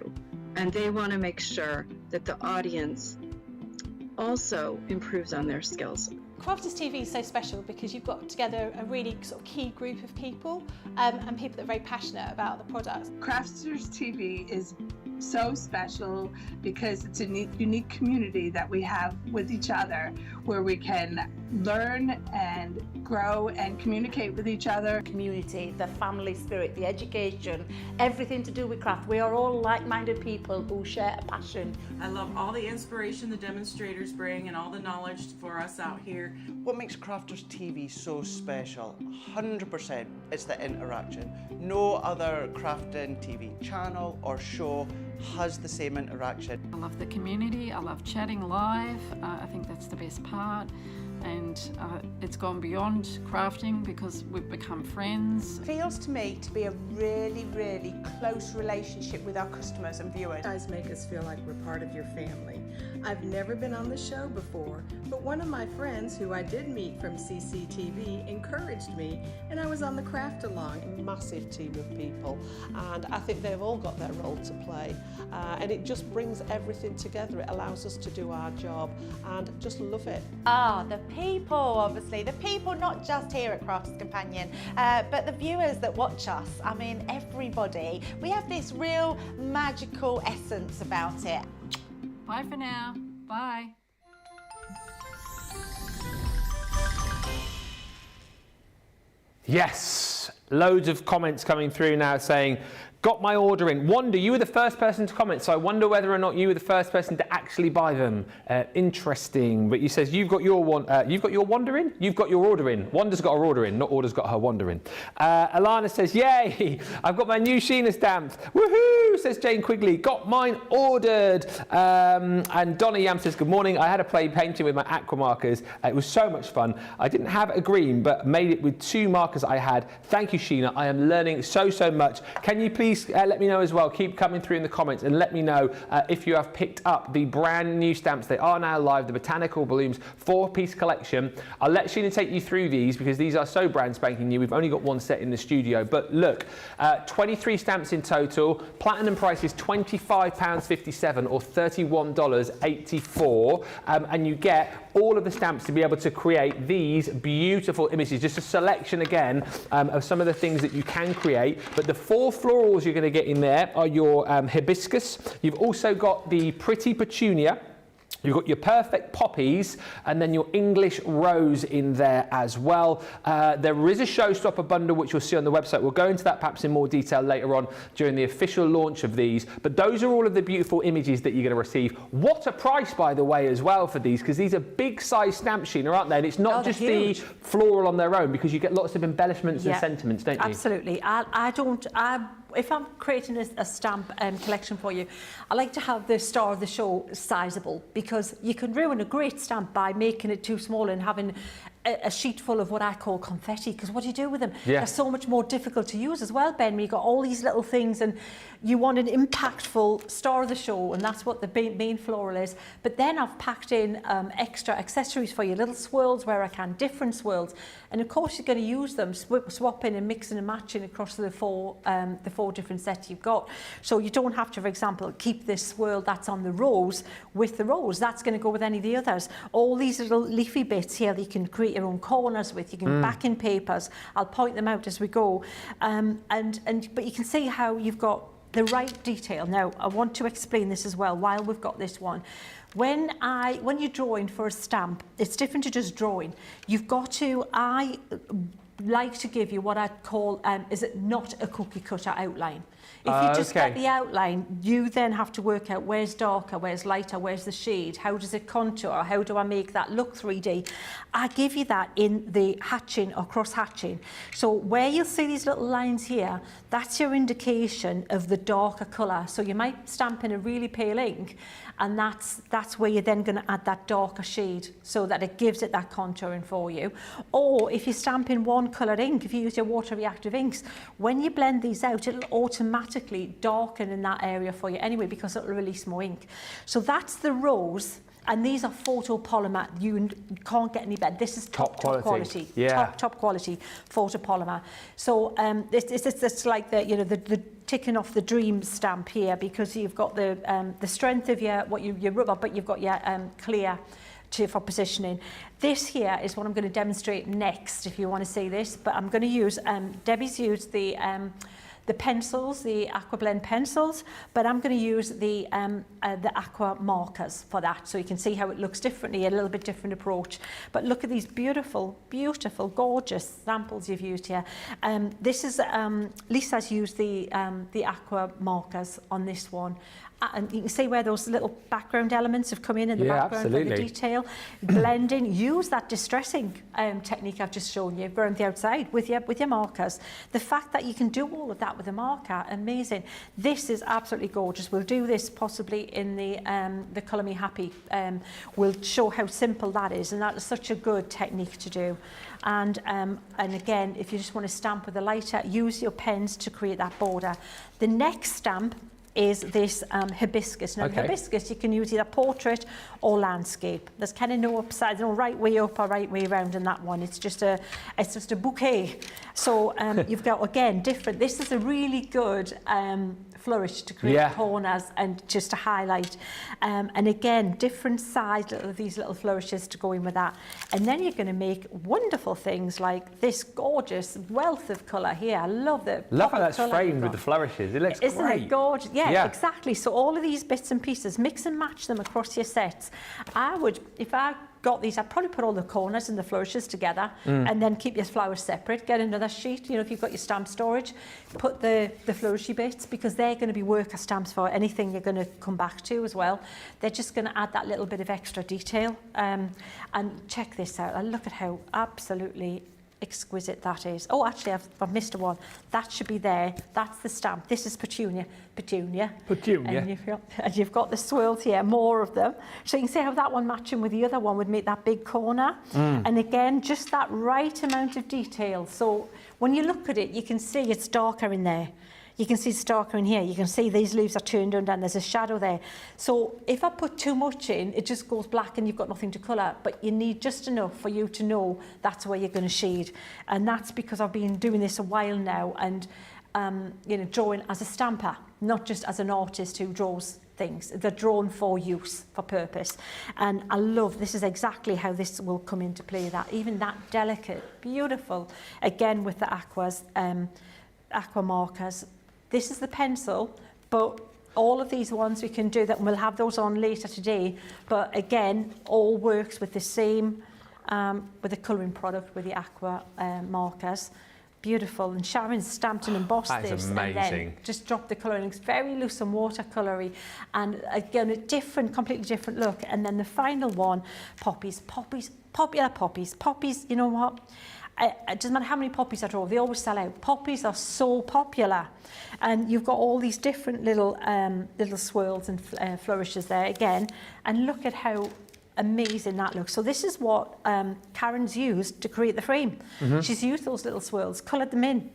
and they want to make sure that the audience also improves on their skills. Crafters TV is so special because you've got together a really sort of key group of people and people that are very passionate about the products. Crafters TV is so special because it's a unique community that we have with each other, where we can learn and grow and communicate with each other. Community, the family spirit, the education, everything to do with craft. We are all like-minded people who share a passion. I love all the inspiration the demonstrators bring and all the knowledge for us out here. What makes Crafters TV so special? 100% it's the interaction. No other crafting TV channel or show has the same interaction. I love the community, I love chatting live, I think that's the best part. And it's gone beyond crafting because we've become friends. It feels to me to be a really, really close relationship with our customers and viewers. You guys make us feel like we're part of your family. I've never been on the show before, but one of my friends who I did meet from CCTV encouraged me, and I was on the craft along. Massive team of people, and I think they've all got their role to play, and it just brings everything together. It allows us to do our job and just love it. The people, obviously. The people not just here at Crafters Companion, but the viewers that watch us. I mean, everybody. We have this real magical essence about it. Bye for now. Bye. Yes, loads of comments coming through now saying, got my order in. Wanda, you were the first person to comment, so I wonder whether or not you were the first person to actually buy them. Interesting. But you says you've got your Wanda in? You've got your order in. Wanda's got her order in, not Order's got her Wanda in. Alana says, yay, I've got my new Sheena stamps. Woohoo, says Jane Quigley. Got mine ordered. And Donna Yam says, good morning. I had to play painting with my Aqua markers. It was so much fun. I didn't have a green, but made it with 2 markers I had. Thank you, Sheena. I am learning so much. Can you please let me know as well, keep coming through in the comments and let me know if you have picked up the brand new stamps. They are now live, the Botanical Balloons 4-piece collection. I'll let Sheena take you through these because these are so brand spanking new. We've only got one set in the studio, but look, 23 stamps in total. Platinum price is £25.57 or $31.84, and you get all of the stamps to be able to create these beautiful images. Just a selection again of some of the things that you can create, but the 4 florals you're going to get in there are your hibiscus. You've also got the pretty petunia, You've got your perfect poppies and then your English rose in there as well. There is a Showstopper bundle which you'll see on the website. We'll go into that perhaps in more detail later on during the official launch of these. But those are all of the beautiful images that you're going to receive. What a price, by the way, as well for these, because these are big size stamp, Sheena, aren't they? And it's not just the floral on their own, because you get lots of embellishments and sentiments, don't you? Absolutely. If I'm creating a stamp collection for you, I like to have the star of the show sizable, because you can ruin a great stamp by making it too small and having a sheet full of what I call confetti, because what do you do with them? They're so much more difficult to use as well, Ben. You've got all these little things and you want an impactful star of the show, and that's what the main floral is. But then I've packed in extra accessories for you, little swirls where I can, different swirls. And of course you're going to use them, swapping and mixing and matching across the four different sets you've got. So you don't have to, for example, keep this swirl that's on the rose with the rose. That's going to go with any of the others. All these little leafy bits here that you can create your own corners with. You can back in papers. I'll point them out as we go. But you can see how you've got the right detail. Now, I want to explain this as well while we've got this one. When you're drawing for a stamp, it's different to just drawing. You've got to, I like to give you what I call, is it not a cookie cutter outline? If you just get the outline, you then have to work out where's darker, where's lighter, where's the shade, how does it contour, how do I make that look 3D? I give you that in the hatching or cross hatching. So where you'll see these little lines here, that's your indication of the darker colour. So you might stamp in a really pale ink, and that's where you're then going to add that darker shade so that it gives it that contouring for you. Or if you stamp in one coloured ink, if you use your water reactive inks, when you blend these out, it'll automatically darken in that area for you anyway, because it'll release more ink. So that's the rose. And these are photopolymer. You can't get any better. This is top quality. Yeah. Top quality photopolymer. So it's like the ticking off the dream stamp here, because you've got the strength of your rubber, but you've got your clear for positioning. This here is what I'm going to demonstrate next, if you want to see this. But I'm going to use Debbie's used the pencils, the Aqua Blend pencils, but I'm going to use the Aqua markers for that, so you can see how it looks differently, a little bit different approach. But look at these beautiful, beautiful, gorgeous samples you've used here. This is Lisa's used the Aqua markers on this one. And you can see where those little background elements have come in the background for the detail. Blending, use that distressing technique I've just shown you around the outside with your markers. The fact that you can do all of that with a marker, amazing. This is absolutely gorgeous. We'll do this possibly in the Colour Me Happy. We'll show how simple that is, and that is such a good technique to do. And again, if you just want to stamp with a lighter, use your pens to create that border. The next stamp is this hibiscus. Now, hibiscus, you can use either portrait or landscape. There's kind of no upside, no right way up or right way around in that one. It's just a bouquet. So you've got, again, different. This is a really good flourish to create corners and just to highlight. And again, different size of these little flourishes to go in with that. And then you're going to make wonderful things like this gorgeous wealth of colour here. I love the how that's framed with the flourishes. It looks great. Isn't it gorgeous? Yeah, exactly. So all of these bits and pieces, mix and match them across your sets. I would, if I got these, I'd probably put all the corners and the flourishes together and then keep your flowers separate. Get another sheet, if you've got your stamp storage, put the flourishy bits, because they're going to be worker stamps for anything you're going to come back to as well. They're just going to add that little bit of extra detail. And check this out. Look at how absolutely exquisite that is. Oh, actually, I've missed one. That should be there. That's the stamp. This is petunia. And you've got the swirls here, more of them. So you can see how that one matching with the other one would make that big corner. And again, just that right amount of detail. So when you look at it, you can see it's darker in there. You can see it's darker in here. You can see these leaves are turned under and there's a shadow there. So if I put too much in, it just goes black and you've got nothing to colour. But you need just enough for you to know that's where you're going to shade. And that's because I've been doing this a while now and, drawing as a stamper, not just as an artist who draws things. They're drawn for use, for purpose. And I love, this is exactly how this will come into play, that even that delicate, beautiful, again with the Aqua markers. This is the pencil, but All of these ones we can do that, and we'll have those on later today. But again, all works with the same, with the colouring product, with the Aqua markers. Beautiful. And Sharon's stamped and embossed That is this, amazing. and then just dropped the colouring. It's very loose and watercolory, and again a different, completely different look. And then the final one, poppies, popular poppies. Poppies, you know what? It doesn't matter how many poppies I draw, they always sell out. Poppies are so popular, and you've got all these different little swirls and flourishes there again. And look at how amazing that looks. So this is what Karen's used to create the frame. She's used those little swirls, coloured them in,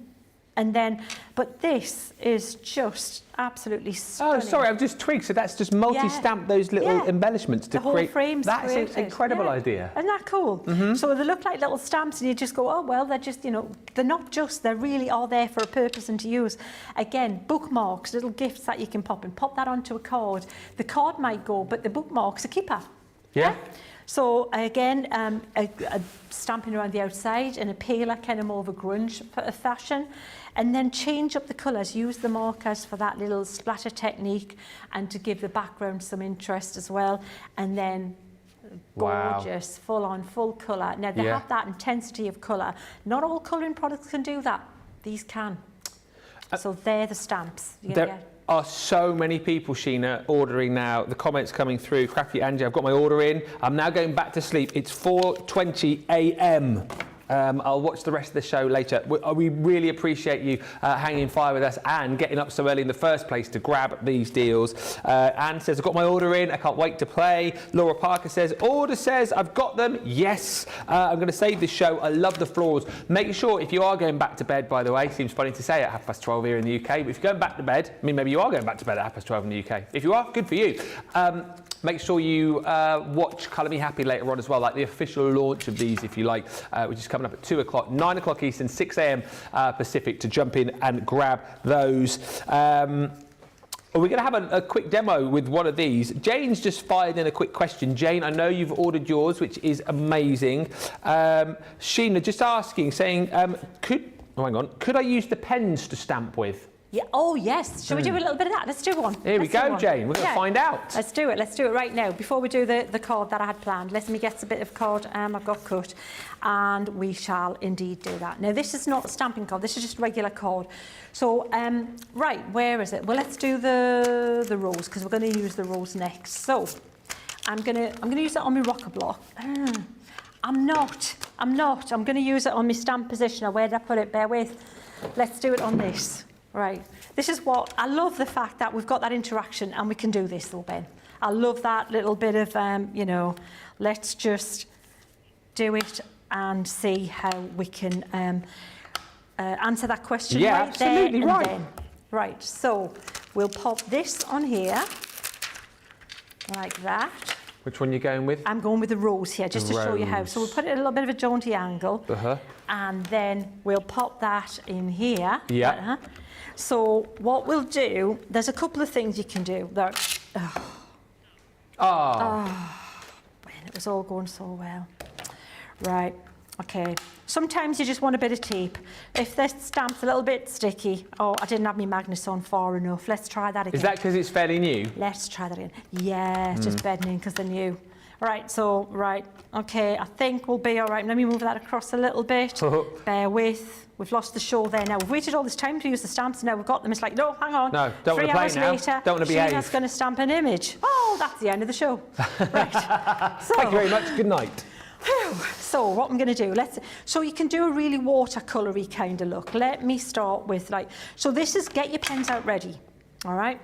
and then, but this is just absolutely stunning. Oh, sorry, I've just twigged. So that's just multi-stamped those little embellishments to the whole create. frame's That's created. an incredible idea. Isn't that cool? So they look like little stamps, and you just go, oh well, they're just, you know, they're not just, they really are there for a purpose and to use. Again, bookmarks, little gifts that you can pop and pop that onto a card. The card might go, but the bookmark's a keeper. Yeah. So again, a stamping around the outside in a paler, kind of more of a grunge fashion, and then change up the colours. Use the markers for that little splatter technique, and to give the background some interest as well. And then gorgeous, full on, full colour. Now they have that intensity of colour. Not all colouring products can do that. These can. So they're the stamps. There are so many people, Sheena, ordering now. The comments coming through. Crafty Angie, I've got my order in. I'm now going back to sleep. It's 4:20 a.m. I'll watch the rest of the show later. We really appreciate you hanging fire with us and getting up so early in the first place to grab these deals. Anne says, I've got my order in. I can't wait to play. Laura Parker says, order says, I've got them. Yes, I'm going to save this show. I love the florals. Make sure, if you are going back to bed, by the way, seems funny to say at 12:30 here in the UK, but if you're going back to bed, I mean, maybe you are going back to bed at 12:30 in the UK. If you are, good for you. Make sure you watch Colour Me Happy later on as well, like the official launch of these, if you like, which is coming up at 2 o'clock, 9 o'clock Eastern, 6 a.m. Pacific, to jump in and grab those. We're going to have a quick demo with one of these. Jane's just fired in a quick question. Jane, I know you've ordered yours, which is amazing. Sheena just asking, saying, could I use the pens to stamp with? Yeah. Oh, yes. Shall we do a little bit of that? Let's do one. Here we go, Jane. We're going to find out. Let's do it. Let's do it right now. Before we do the card that I had planned, let me get a bit of card I've got cut, and we shall indeed do that. Now, this is not a stamping card. This is just regular card. So, right, where is it? Well, let's do the rose, because we're going to use the rose next. So, I'm going to use it on my rocker block. I'm not. I'm going to use it on my stamp positioner. Where did I put it? Bear with. Let's do it on this. Right, this is what, I love the fact that we've got that interaction, and we can do this though, Ben. I love that little bit of, you know, let's just do it and see how we can answer that question right absolutely there and right. then. Right, so we'll pop this on here, like that. Which one are you going with? I'm going with the rose here, just to show you how. So we'll put it at a little bit of a jaunty angle, and then we'll pop that in here. Yeah. So what we'll do, there's a couple of things you can do. When it was all going so well. Right, okay. Sometimes you just want a bit of tape. If this stamp's a little bit sticky, oh, I didn't have my magnets on far enough. Let's try that again. Is that because it's fairly new? Let's try that again. Yeah, it's just bedding in because they're new. Right, so, okay, I think we'll be all right. Let me move that across a little bit. Bear with. We've lost the show there now. We've waited all this time to use the stamps, and now we've got them. It's like, no, hang on. No, don't want to play now. 3 hours later, Don't want to behave. Sheena's going to stamp an image. Oh, that's the end of the show. Right. So, thank you very much. Good night. So what I'm going to do, so you can do a really watercolory kind of look. Let me start with so this is, get your pens out ready, all right?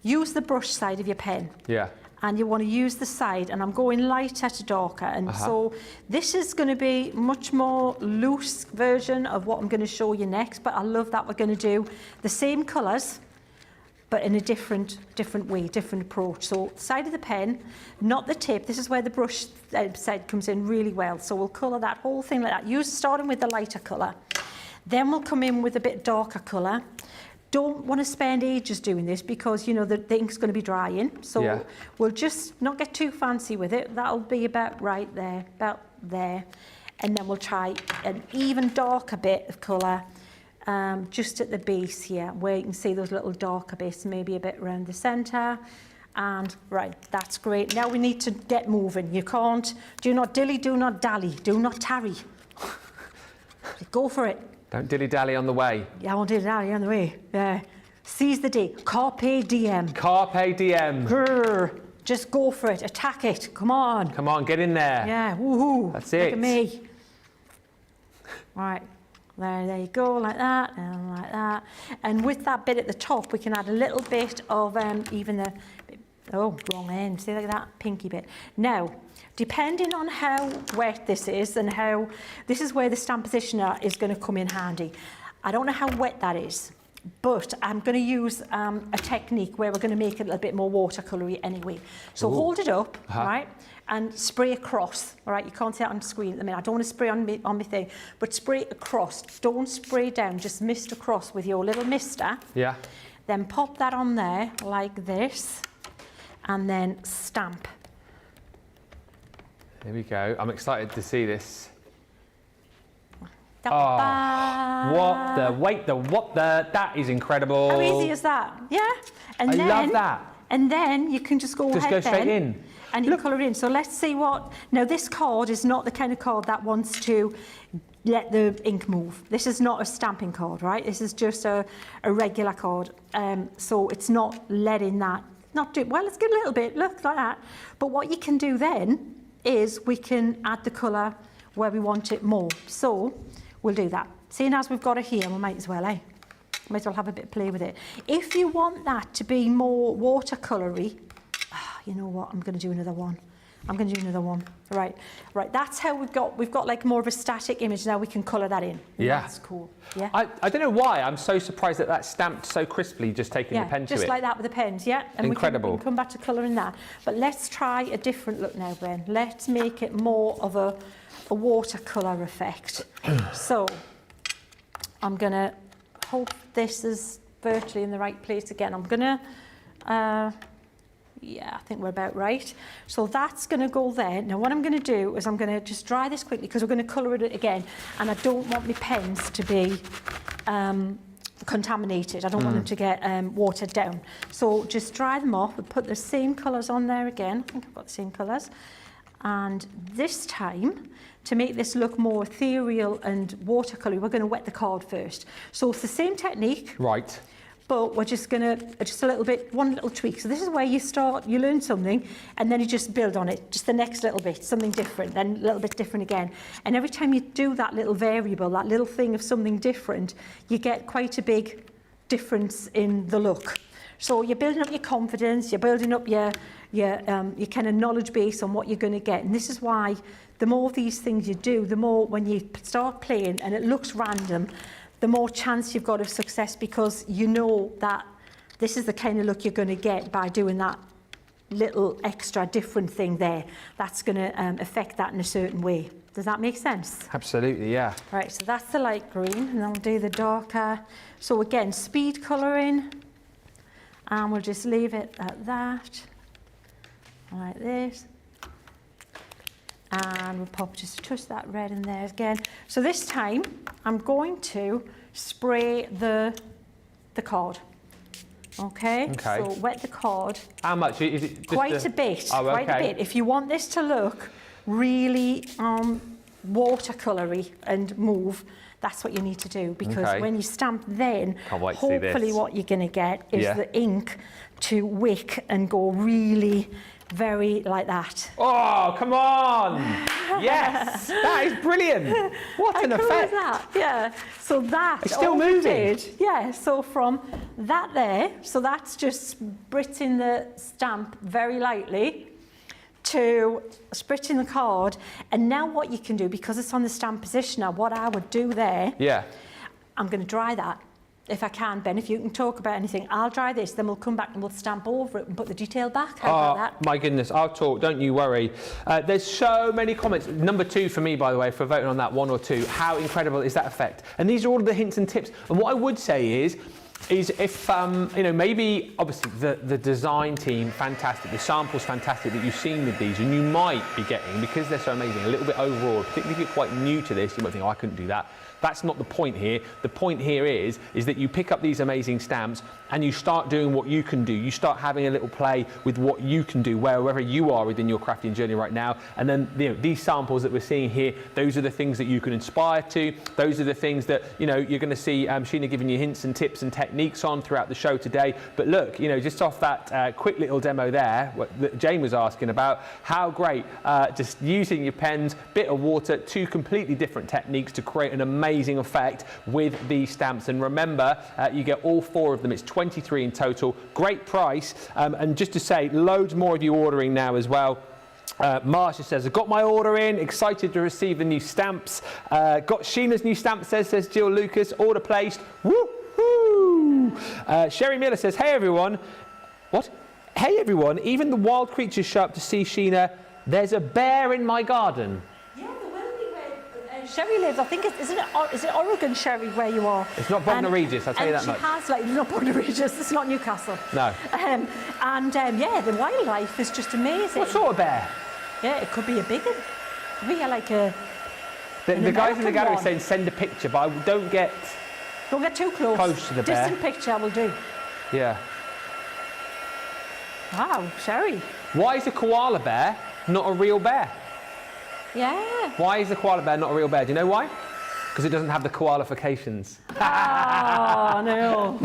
Use the brush side of your pen. Yeah. And you want to use the side, and I'm going lighter to darker. And so this is going to be much more loose version of what I'm going to show you next, but I love that we're going to do the same colours, but in a different way, different approach. So side of the pen, not the tip. This is where the brush side comes in really well. So we'll colour that whole thing like that. Starting with the lighter colour. Then we'll come in with a bit darker colour. Don't want to spend ages doing this because, you know, the ink's going to be drying. So we'll just not get too fancy with it. That'll be about right there, about there. And then we'll try an even darker bit of colour just at the base here, where you can see those little darker bits, maybe a bit around the centre. And right, that's great. Now we need to get moving. You can't, do not dilly, do not dally, do not tarry. Go for it. Don't dilly-dally on the way. Yeah, I won't dilly-dally on the way. Yeah. Seize the day. Carpe diem. Carpe diem. Grrr. Just go for it. Attack it. Come on. Come on, get in there. Yeah, woohoo. That's it. Look at me. Right. There you go, like that, and like that. And with that bit at the top, we can add a little bit of even the, oh, wrong end, see like that, pinky bit. Now, depending on how wet this is and how, this is where the stamp positioner is going to come in handy. I don't know how wet that is, but I'm going to use a technique where we're going to make it a little bit more watercolory anyway. So hold it up, right, and spray across, all right? You can't see it on the screen at the minute. I don't want to spray on my thing, but spray across. Don't spray down, just mist across with your little mister. Yeah. Then pop that on there like this, and then stamp. There we go. I'm excited to see this. That is incredible. How easy is that? Yeah. And I love that. And then you can just go ahead go straight in. And you colour in. So let's see what, now this card is not the kind of card that wants to let the ink move. This is not a stamping card, right? This is just a regular card. So it's not letting that, well, let's get a little bit, look like that. But what you can do then is we can add the colour where we want it more. So we'll do that. Seeing as we've got it here, we might as well, Might as well have a bit of play with it. If you want that to be more watercolory, you know what? I'm going to do another one. Right. That's how we've got like more of a static image. Now we can colour that in. Yeah. That's cool. Yeah. I don't know why. I'm so surprised that that's stamped so crisply, just taking the pen to it. Just like that with the pens, yeah. And incredible. We can come back to colouring that. But let's try a different look now, Ben. Let's make it more of a watercolour effect. So I'm going to hope this is virtually in the right place again. I'm going to... yeah, I think we're about right. So that's going to go there. Now what I'm going to do is I'm going to just dry this quickly because we're going to colour it again, and I don't want my pens to be contaminated. I don't want them to get watered down. So just dry them off and put the same colours on there again. I think I've got the same colours. And this time, to make this look more ethereal and watercolour, we're going to wet the card first. So it's the same technique. Right. But we're just going to, just a little bit, one little tweak. So this is where you start, you learn something, and then you just build on it. Just the next little bit, something different, then a little bit different again. And every time you do that little variable, that little thing of something different, you get quite a big difference in the look. So you're building up your confidence, you're building up your kind of knowledge base on what you're going to get. And this is why the more of these things you do, the more when you start playing and it looks random, the more chance you've got of success, because you know that this is the kind of look you're going to get by doing that little extra different thing there. That's going to affect that in a certain way. Does that make sense? Absolutely, yeah. Right, so that's the light green, and I'll do the darker. So again, speed colouring, and we'll just leave it at that, like this. And we'll pop just a touch of that red in there again. So this time, I'm going to spray the card. Okay? So wet the card. How much? Is it just quite a bit. Oh, quite a bit. If you want this to look really watercolory and move, that's what you need to do. Because when you stamp then, hopefully what you're going to get is the ink to wick and go really... very like that. Oh, come on! Yes, that is brilliant. What an effect! That? Yeah. So that it's still moving. Yeah. So from that there, so that's just spritzing the stamp very lightly to spritzing the card, and now what you can do, because it's on the stamp positioner, what I would do there. Yeah. I'm going to dry that. If I can, Ben, if you can talk about anything, I'll dry this, then we'll come back and we'll stamp over it and put the detail back. How about that? My goodness, I'll talk, don't you worry. There's so many comments. Number 2 for me, by the way, for voting on that 1 or 2. How incredible is that effect? And these are all of the hints and tips. And what I would say is, is if, you know, maybe obviously the design team, fantastic, the sample's fantastic that you've seen with these, and you might be getting, because they're so amazing, a little bit overawed, particularly if you're quite new to this, you might think, oh, I couldn't do that. That's not the point here. The point here is that you pick up these amazing stamps and you start doing what you can do. You start having a little play with what you can do wherever you are within your crafting journey right now. And then, you know, these samples that we're seeing here, those are the things that you can inspire to. Those are the things that, you know, you're going to see Sheena giving you hints and tips and techniques on throughout the show today. But look, you know, just off that quick little demo there, that Jane was asking about, how great, just using your pens, bit of water, two completely different techniques to create an amazing effect with these stamps. And remember, you get all 4 of them. It's 23 in total. Great price. And just to say, loads more of you ordering now as well. Marsha says, I've got my order in, excited to receive the new stamps. Got Sheena's new stamp, says Jill Lucas, order placed. Woo-hoo! Sherry Miller says, hey everyone. What? Hey everyone, even the wild creatures show up to see Sheena. There's a bear in my garden. Sherry lives, I think, is it Oregon, Sherry, where you are? It's not Bognor Regis, I'll tell you that much. She has, like, not Bognor Regis, it's not Newcastle. No. Yeah, the wildlife is just amazing. What sort of bear? Yeah, it could be a big one. It could be like a... The guys in the gallery saying send a picture, but I don't get too close. Close to the bear. Distant picture will do. Yeah. Wow, Sherry. Why is a koala bear not a real bear? Yeah. Why is the koala bear not a real bear? Do you know why? Because it doesn't have the koalifications. Oh, no.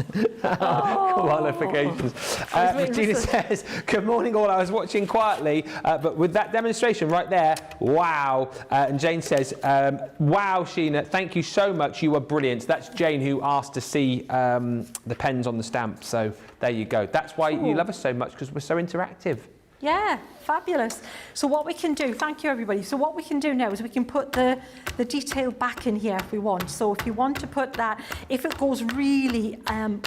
Qualifications. Regina says, good morning all, I was watching quietly, but with that demonstration right there, wow. And Jane says, wow, Sheena, thank you so much, you were brilliant. That's Jane who asked to see the pens on the stamp, so there you go. That's why you love us so much, because we're so interactive. Yeah, fabulous. So what we can do, thank you everybody. So what we can do now is we can put the detail back in here if we want. So if you want to put that, if it goes really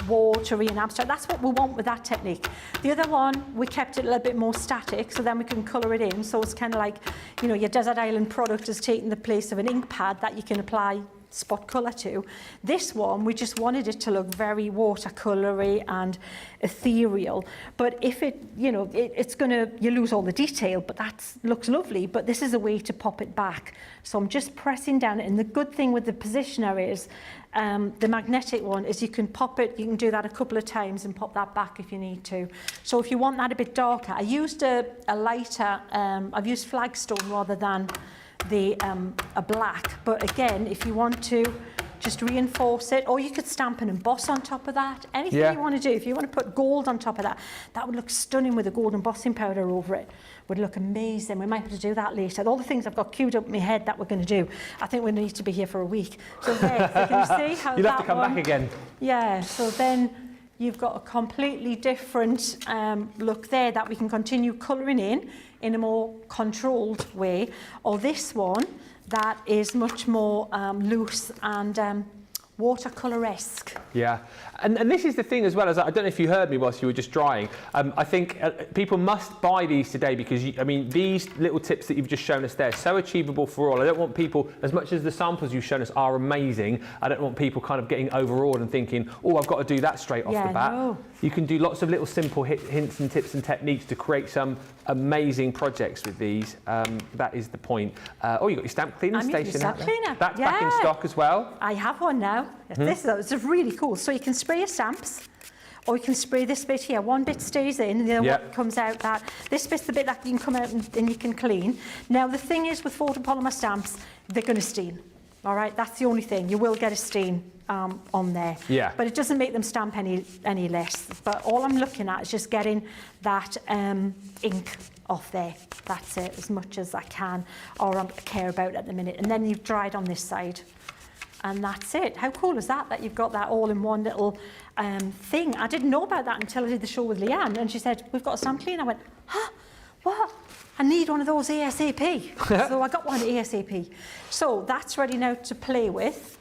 watery and abstract, that's what we want with that technique. The other one, we kept it a little bit more static, so then we can colour it in. So it's kind of like, you know, your Desert Island product is taking the place of an ink pad that you can apply spot colour to. This one, we just wanted it to look very watercolory and ethereal. But if it, you know, it's gonna, you lose all the detail, but that looks lovely. But this is a way to pop it back. So I'm just pressing down, and the good thing with the positioner is, the magnetic one is you can pop it, you can do that a couple of times and pop that back if you need to. So if you want that a bit darker, I used a lighter, I've used flagstone rather than a black, but again, if you want to just reinforce it, or you could stamp and emboss on top of that, anything you want to do. If you want to put gold on top of that, that would look stunning with a gold embossing powder over it. Would look amazing. We might have to do that later. All the things I've got queued up in my head that we're going to do, I think we need to be here for a week. So there, so can you see how you'll have to come back again. Yeah, so then you've got a completely different look there that we can continue colouring in a more controlled way, or this one that is much more loose and watercolour-esque. Yeah, and this is the thing as well, as I don't know if you heard me whilst you were just drying. I think people must buy these today because, I mean, these little tips that you've just shown us there, so achievable for all. I don't want people, as much as the samples you've shown us are amazing, I don't want people kind of getting overawed and thinking, oh, I've got to do that straight off the bat. No. You can do lots of little simple hints and tips and techniques to create some amazing projects with these. That is the point. Oh, you've got your stamp cleaning station. Stamp cleaner. That's back in stock as well. I have one now. This is really cool. So you can spray your stamps, or you can spray this bit here. One bit stays in, and the other one comes out. That this bit's the bit that you can come out and you can clean. Now the thing is with photopolymer stamps, they're going to stain. All right, that's the only thing. You will get a stain on there. Yeah. But it doesn't make them stamp any less. But all I'm looking at is just getting that ink off there. That's it, as much as I can, or I care about at the minute. And then you've dried on this side. And that's it. How cool is that, that you've got that all in one little thing? I didn't know about that until I did the show with Leanne, and she said, we've got a stamp cleaner. I went, huh? What? I need one of those ASAP. So I got one ASAP. So that's ready now to play with.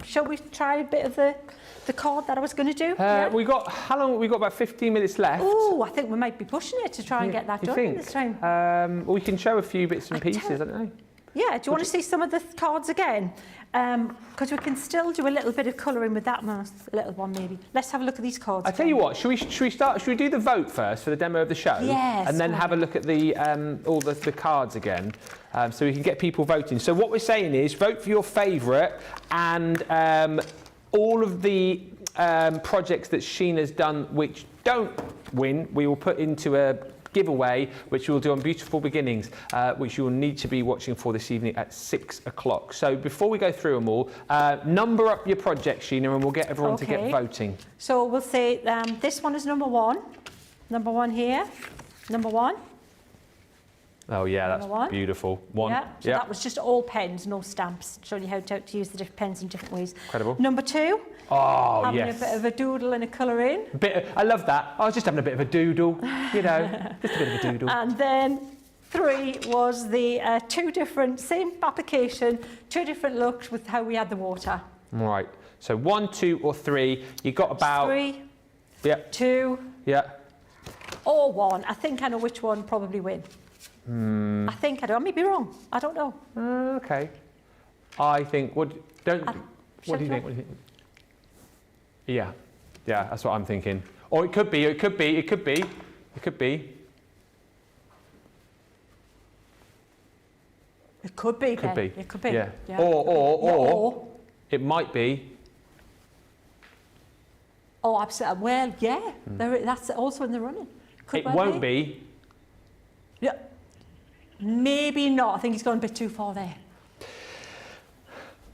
Shall we try a bit of the card that I was going to do? We got, how long? We got about 15 minutes left. Oh, I think we might be pushing it to try and get that done this time. We can show a few bits and pieces, I don't know. Yeah, do you want to see some of the cards again? Because we can still do a little bit of colouring with that little one maybe. Let's have a look at these cards. I tell you what, should we do the vote first for the demo of the show? Yes. And then have a look at the all the cards again, so we can get people voting. So what we're saying is vote for your favourite, and all of the projects that Sheena's done which don't win, we will put into a giveaway, which we'll do on Beautiful Beginnings, which you'll need to be watching for this evening at 6 o'clock. So before we go through them all, number up your project, Sheena, and we'll get everyone to get voting. So we'll say this one is number 1. Number 1 here. Number 1. Oh yeah, that's beautiful. 1. Yeah, so that was just all pens, no stamps, showing you how to use the different pens in different ways. Incredible. Number 2. Oh, having yes. a bit of a doodle and a colour in. I love that. I was just having a bit of a doodle, you know, just a bit of a doodle. And then 3 was the 2 different, same application, 2 different looks with how we had the water. Right. So 1, 2 or 3. You got about 3. Yeah. 2. Yeah. Or 1. I think I know which one probably win. I think I do. I may be wrong. I don't know. Okay. I think. What do you think? What do you think? Yeah. Yeah. That's what I'm thinking. Or it could be. It could be. It could be. It could be. It could be. Could be. It could be. Yeah. Yeah. Or it might be. Oh, absolutely. Well, yeah. That's also in the running. It won't be. Yeah. Maybe not. I think he's gone a bit too far there.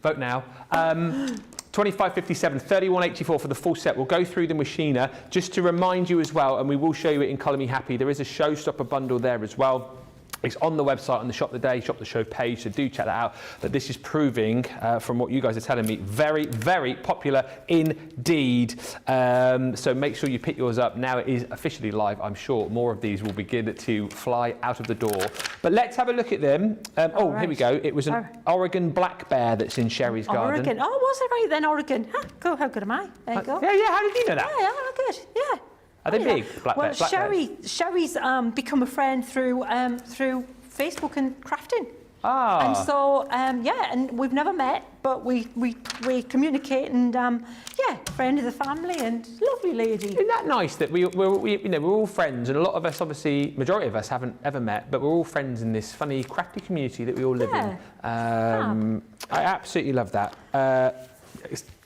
Vote now. 25.57, 31.84 for the full set. We'll go through them with Sheena. Just to remind you as well, and we will show you it in Colour Me Happy, there is a Showstopper bundle there as well. It's on the website on the Shop the Day, Shop the Show page, so do check that out. But this is proving, from what you guys are telling me, very, very popular indeed. So make sure you pick yours up. Now it is officially live. I'm sure more of these will begin to fly out of the door. But let's have a look at them. Here we go. It was an Oregon black bear that's in Sherry's garden. Oregon. Oh, was it right then, Oregon? Huh, how good am I? There you go. Yeah, how did you know that? Yeah, good. Yeah. Are they big? Black bears? Sherry's become a friend through Facebook and crafting. Ah. And so, and we've never met, but we communicate, and friend of the family and lovely lady. Isn't that nice that we're all friends, and a lot of us, obviously, majority of us haven't ever met, but we're all friends in this funny, crafty community that we all live in. I absolutely love that.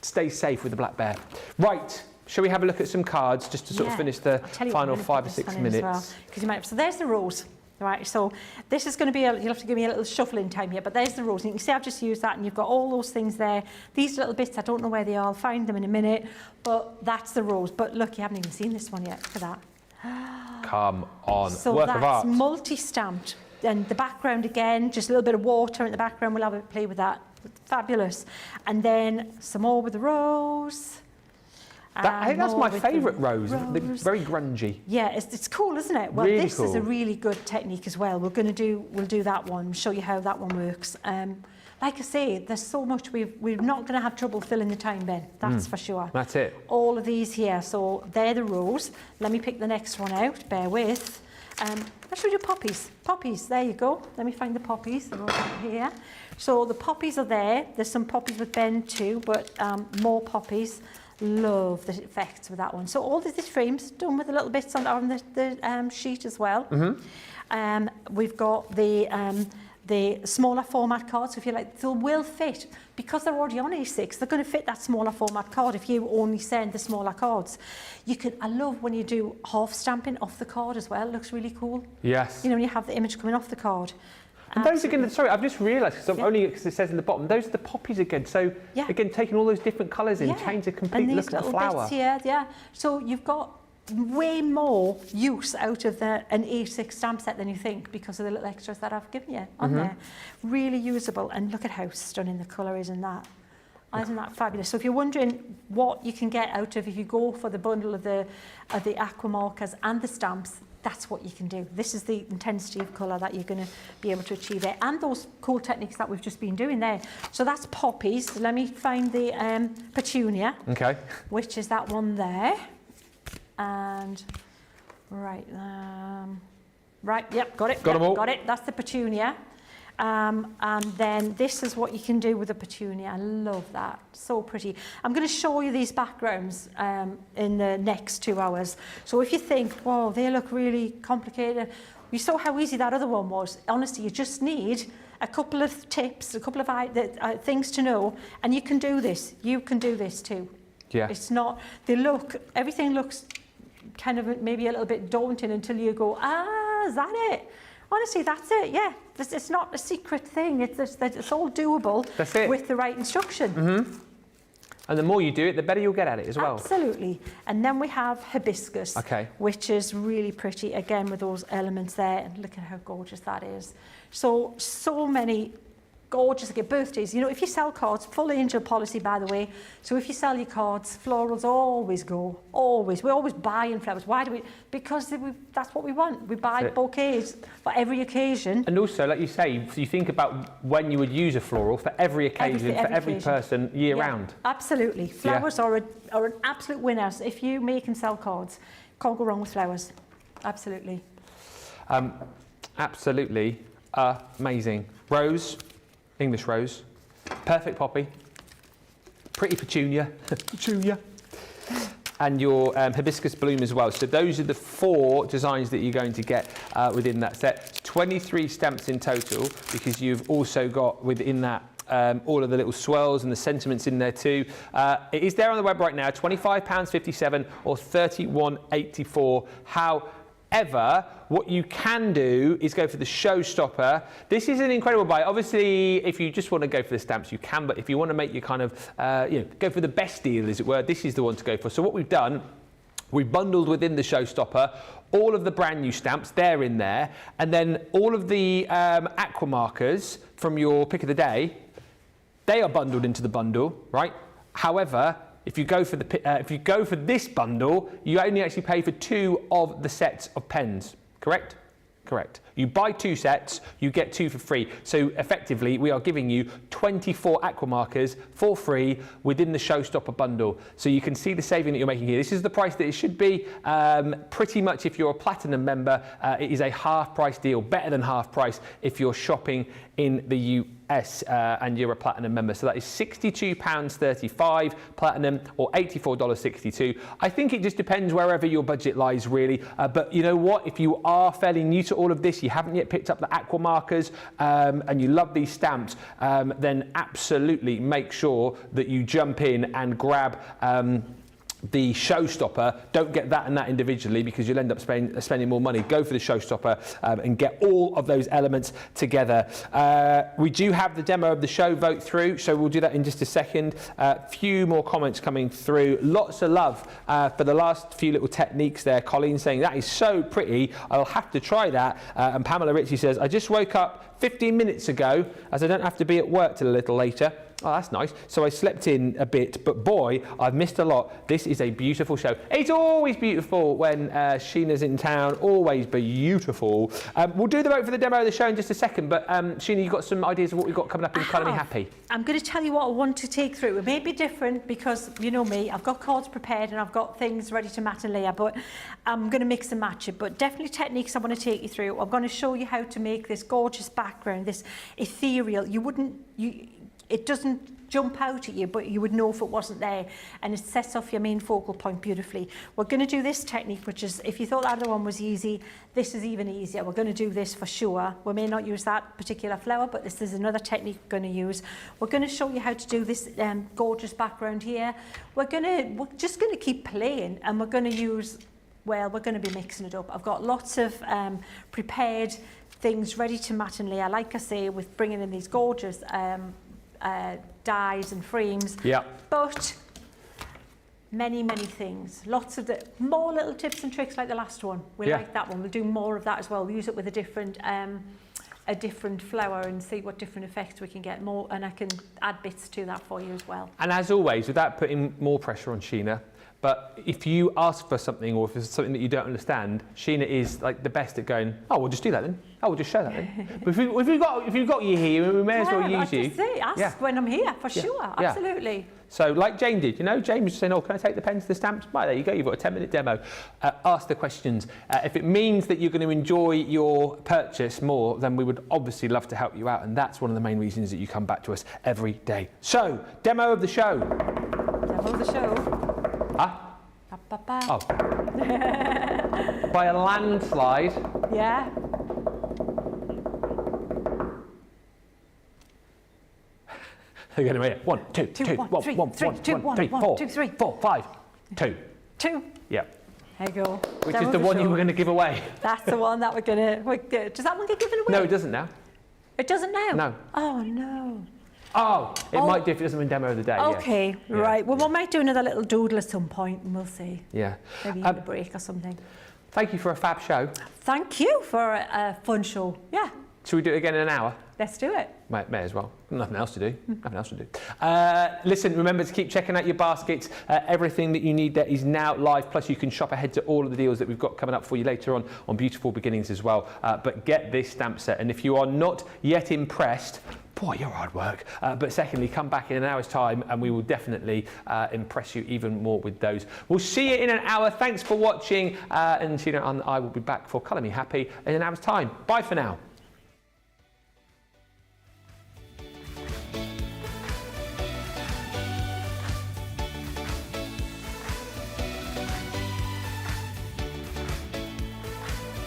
Stay safe with the black bear. Right. Shall we have a look at some cards just to sort of finish the final 5 or 6 minutes? So there's the rules. Right, so this is going to be, you'll have to give me a little shuffling time here, but there's the rules. And you can see I've just used that, and you've got all those things there. These little bits, I don't know where they are. I'll find them in a minute, but that's the rules. But look, you haven't even seen this one yet. Look at that. Come on, so work of art. So that's multi-stamped. And the background again, just a little bit of water in the background. We'll have a play with that. Fabulous. And then some more with the rose. I think that's my favourite rose. They're very grungy. Yeah, it's cool, isn't it? Well, really this cool. is a really good technique as well. We'll do that one, show you how that one works. Like I say, there's so much we're not going to have trouble filling the time, Ben. That's for sure. That's it. All of these here, so they're the rows. Let me pick the next one out. Bear with. Let's do poppies. Poppies. There you go. Let me find the poppies. They're over here. So the poppies are there. There's some poppies with Ben too, but more poppies. Love the effects with that one. So all this frame's done with the little bits on the sheet as well. We've got the smaller format cards, so if you like, they will fit. Because they're already on A6, they're going to fit that smaller format card if you only send the smaller cards. I love when you do half stamping off the card as well. It looks really cool. Yes. You know, when you have the image coming off the card. And those again, sorry, I've just realised, because it says in the bottom, those are the poppies again. So again, taking all those different colours in, change the complete look of the flower. Bits here, so you've got way more use out of an A6 stamp set than you think because of the little extras that I've given you on there. Really usable, and look at how stunning the colour is in that. Isn't that fabulous? So if you're wondering what you can get out of if you go for the bundle of the aqua markers and the stamps, that's what you can do. This is the intensity of colour that you're going to be able to achieve there, and those cool techniques that we've just been doing there. So that's poppies. Let me find the petunia, which is that one there. And right, yep, got it. Got them all. Got it. That's the petunia. And then this is what you can do with a petunia. I love that, so pretty. I'm going to show you these backgrounds in the next 2 hours. So if you think, whoa, they look really complicated, you saw how easy that other one was. Honestly, you just need a couple of tips, a couple of things to know, and you can do this. You can do this too. Yeah. It's not, everything looks kind of maybe a little bit daunting until you go, is that it? Honestly, that's it, yeah. It's not a secret thing. It's all doable. That's it. With the right instruction. Mm-hmm. And the more you do it, the better you'll get at it as well. Absolutely. And then we have hibiscus, which is really pretty, again, with those elements there. And look at how gorgeous that is. So many gorgeous, like birthdays. You know, if you sell cards, full angel policy, by the way. So if you sell your cards, florals always go, always. We're always buying flowers. Why do we? Because that's what we want. We buy bouquets for every occasion. And also, like you say, you think about when you would use a floral for every occasion, for every person, year round. Absolutely. Flowers are an absolute winner. If you make and sell cards, can't go wrong with flowers. Absolutely. Absolutely amazing. Rose. English rose, perfect poppy, pretty petunia, and your hibiscus bloom as well. So those are the 4 designs that you're going to get within that set. 23 stamps in total, because you've also got within that all of the little swirls and the sentiments in there too. It is there on the web right now, £25.57 or £31.84. However, what you can do is go for the Showstopper. This is an incredible buy. Obviously, if you just want to go for the stamps, you can, but if you want to make your kind of, go for the best deal, as it were, this is the one to go for. So what we've done, we bundled within the Showstopper all of the brand new stamps, they're in there, and then all of the Aqua markers from your pick of the day, they are bundled into the bundle, right? However, if you go for this bundle, you only actually pay for 2 of the sets of pens, correct? Correct. You buy 2 sets, you get 2 for free. So effectively, we are giving you 24 Aqua markers for free within the Showstopper bundle. So you can see the saving that you're making here. This is the price that it should be. Pretty much if you're a Platinum member, it is a half price deal, better than half price if you're shopping in the US and you're a Platinum member. So that is £62.35 Platinum or $84.62. I think it just depends wherever your budget lies, really. But you know what? If you are fairly new to all of this, you haven't yet picked up the Aqua markers and you love these stamps, then absolutely make sure that you jump in and grab the Showstopper. Don't get that and that individually, because you'll end up spending more money. Go for the Showstopper and get all of those elements together. We do have the demo of the show vote through, so we'll do that in just a second. Few more comments coming through. Lots of love for the last few little techniques there. Colleen saying, that is so pretty, I'll have to try that. And Pamela Ritchie says, I just woke up 15 minutes ago as I don't have to be at work till a little later. Oh, that's nice. So I slept in a bit, but boy, I've missed a lot. This is a beautiful show. It's always beautiful when Sheena's in town, always beautiful. We'll do the vote for the demo of the show in just a second, but Sheena, you've got some ideas of what we've got coming up in Colour Me Happy. I'm going to tell you what I want to take through. It may be different because, you know me, I've got cards prepared and I've got things ready to mat and layer, but I'm going to mix and match it. But definitely techniques I want to take you through. I'm going to show you how to make this gorgeous background, this ethereal. It doesn't jump out at you, but you would know if it wasn't there, and it sets off your main focal point beautifully. We're going to do this technique, which is, if you thought that other one was easy, this is even easier. We're going to do this for sure. We may not use that particular flower, but this is another technique we're going to use. We're going to show you how to do this gorgeous background here. We're just going to keep playing, and we're going to use, well, we're going to be mixing it up. I've got lots of prepared things ready to mat and layer, like I say, with bringing in these gorgeous dies and frames, but many things, lots of more little tips and tricks like the last one. We like that one. We'll do more of that as well. We'll use it with a different flower and see what different effects we can get more, and I can add bits to that for you as well. And as always, without putting more pressure on Sheena, but if you ask for something, or if it's something that you don't understand, Sheena is like the best at going, oh, we'll just do that then. Oh, we'll just show that then. But if you've got you here, we may as well use you. Ask when I'm here, for sure, absolutely. So like Jane did, you know, Jane was saying, oh, can I take the pens, the stamps? Right, there you go, you've got a 10-minute demo. Ask the questions. If it means that you're going to enjoy your purchase more, then we would obviously love to help you out, and that's one of the main reasons that you come back to us every day. So, demo of the show. Demo of the show. Ah? Ba, ba, ba. Oh. By a landslide. Yeah. Again, right here. 1, 2, 2, 1, 1, 1, 3, 4, 4, 5, 2. 2. Yep. There you go. Which is the one you were going to give away. That's the one that we're going to... Does that one get given away? No, it doesn't now. It doesn't now? No. Oh, no. Oh, it might do if it doesn't win demo of the day. Okay, yeah. right. Well, we might do another little doodle at some point, and we'll see. Yeah. Maybe even a break or something. Thank you for a fab show. Thank you for a fun show. Yeah. Should we do it again in an hour? Let's do it. May as well. Nothing else to do. Nothing else to do. Listen, remember to keep checking out your baskets. Everything that you need there is now live. Plus, you can shop ahead to all of the deals that we've got coming up for you later on Beautiful Beginnings as well. But get this stamp set. And if you are not yet impressed, boy, you're hard work. But secondly, come back in an hour's time and we will definitely impress you even more with those. We'll see you in an hour. Thanks for watching. And Sheena and I will be back for Colour Me Happy in an hour's time. Bye for now.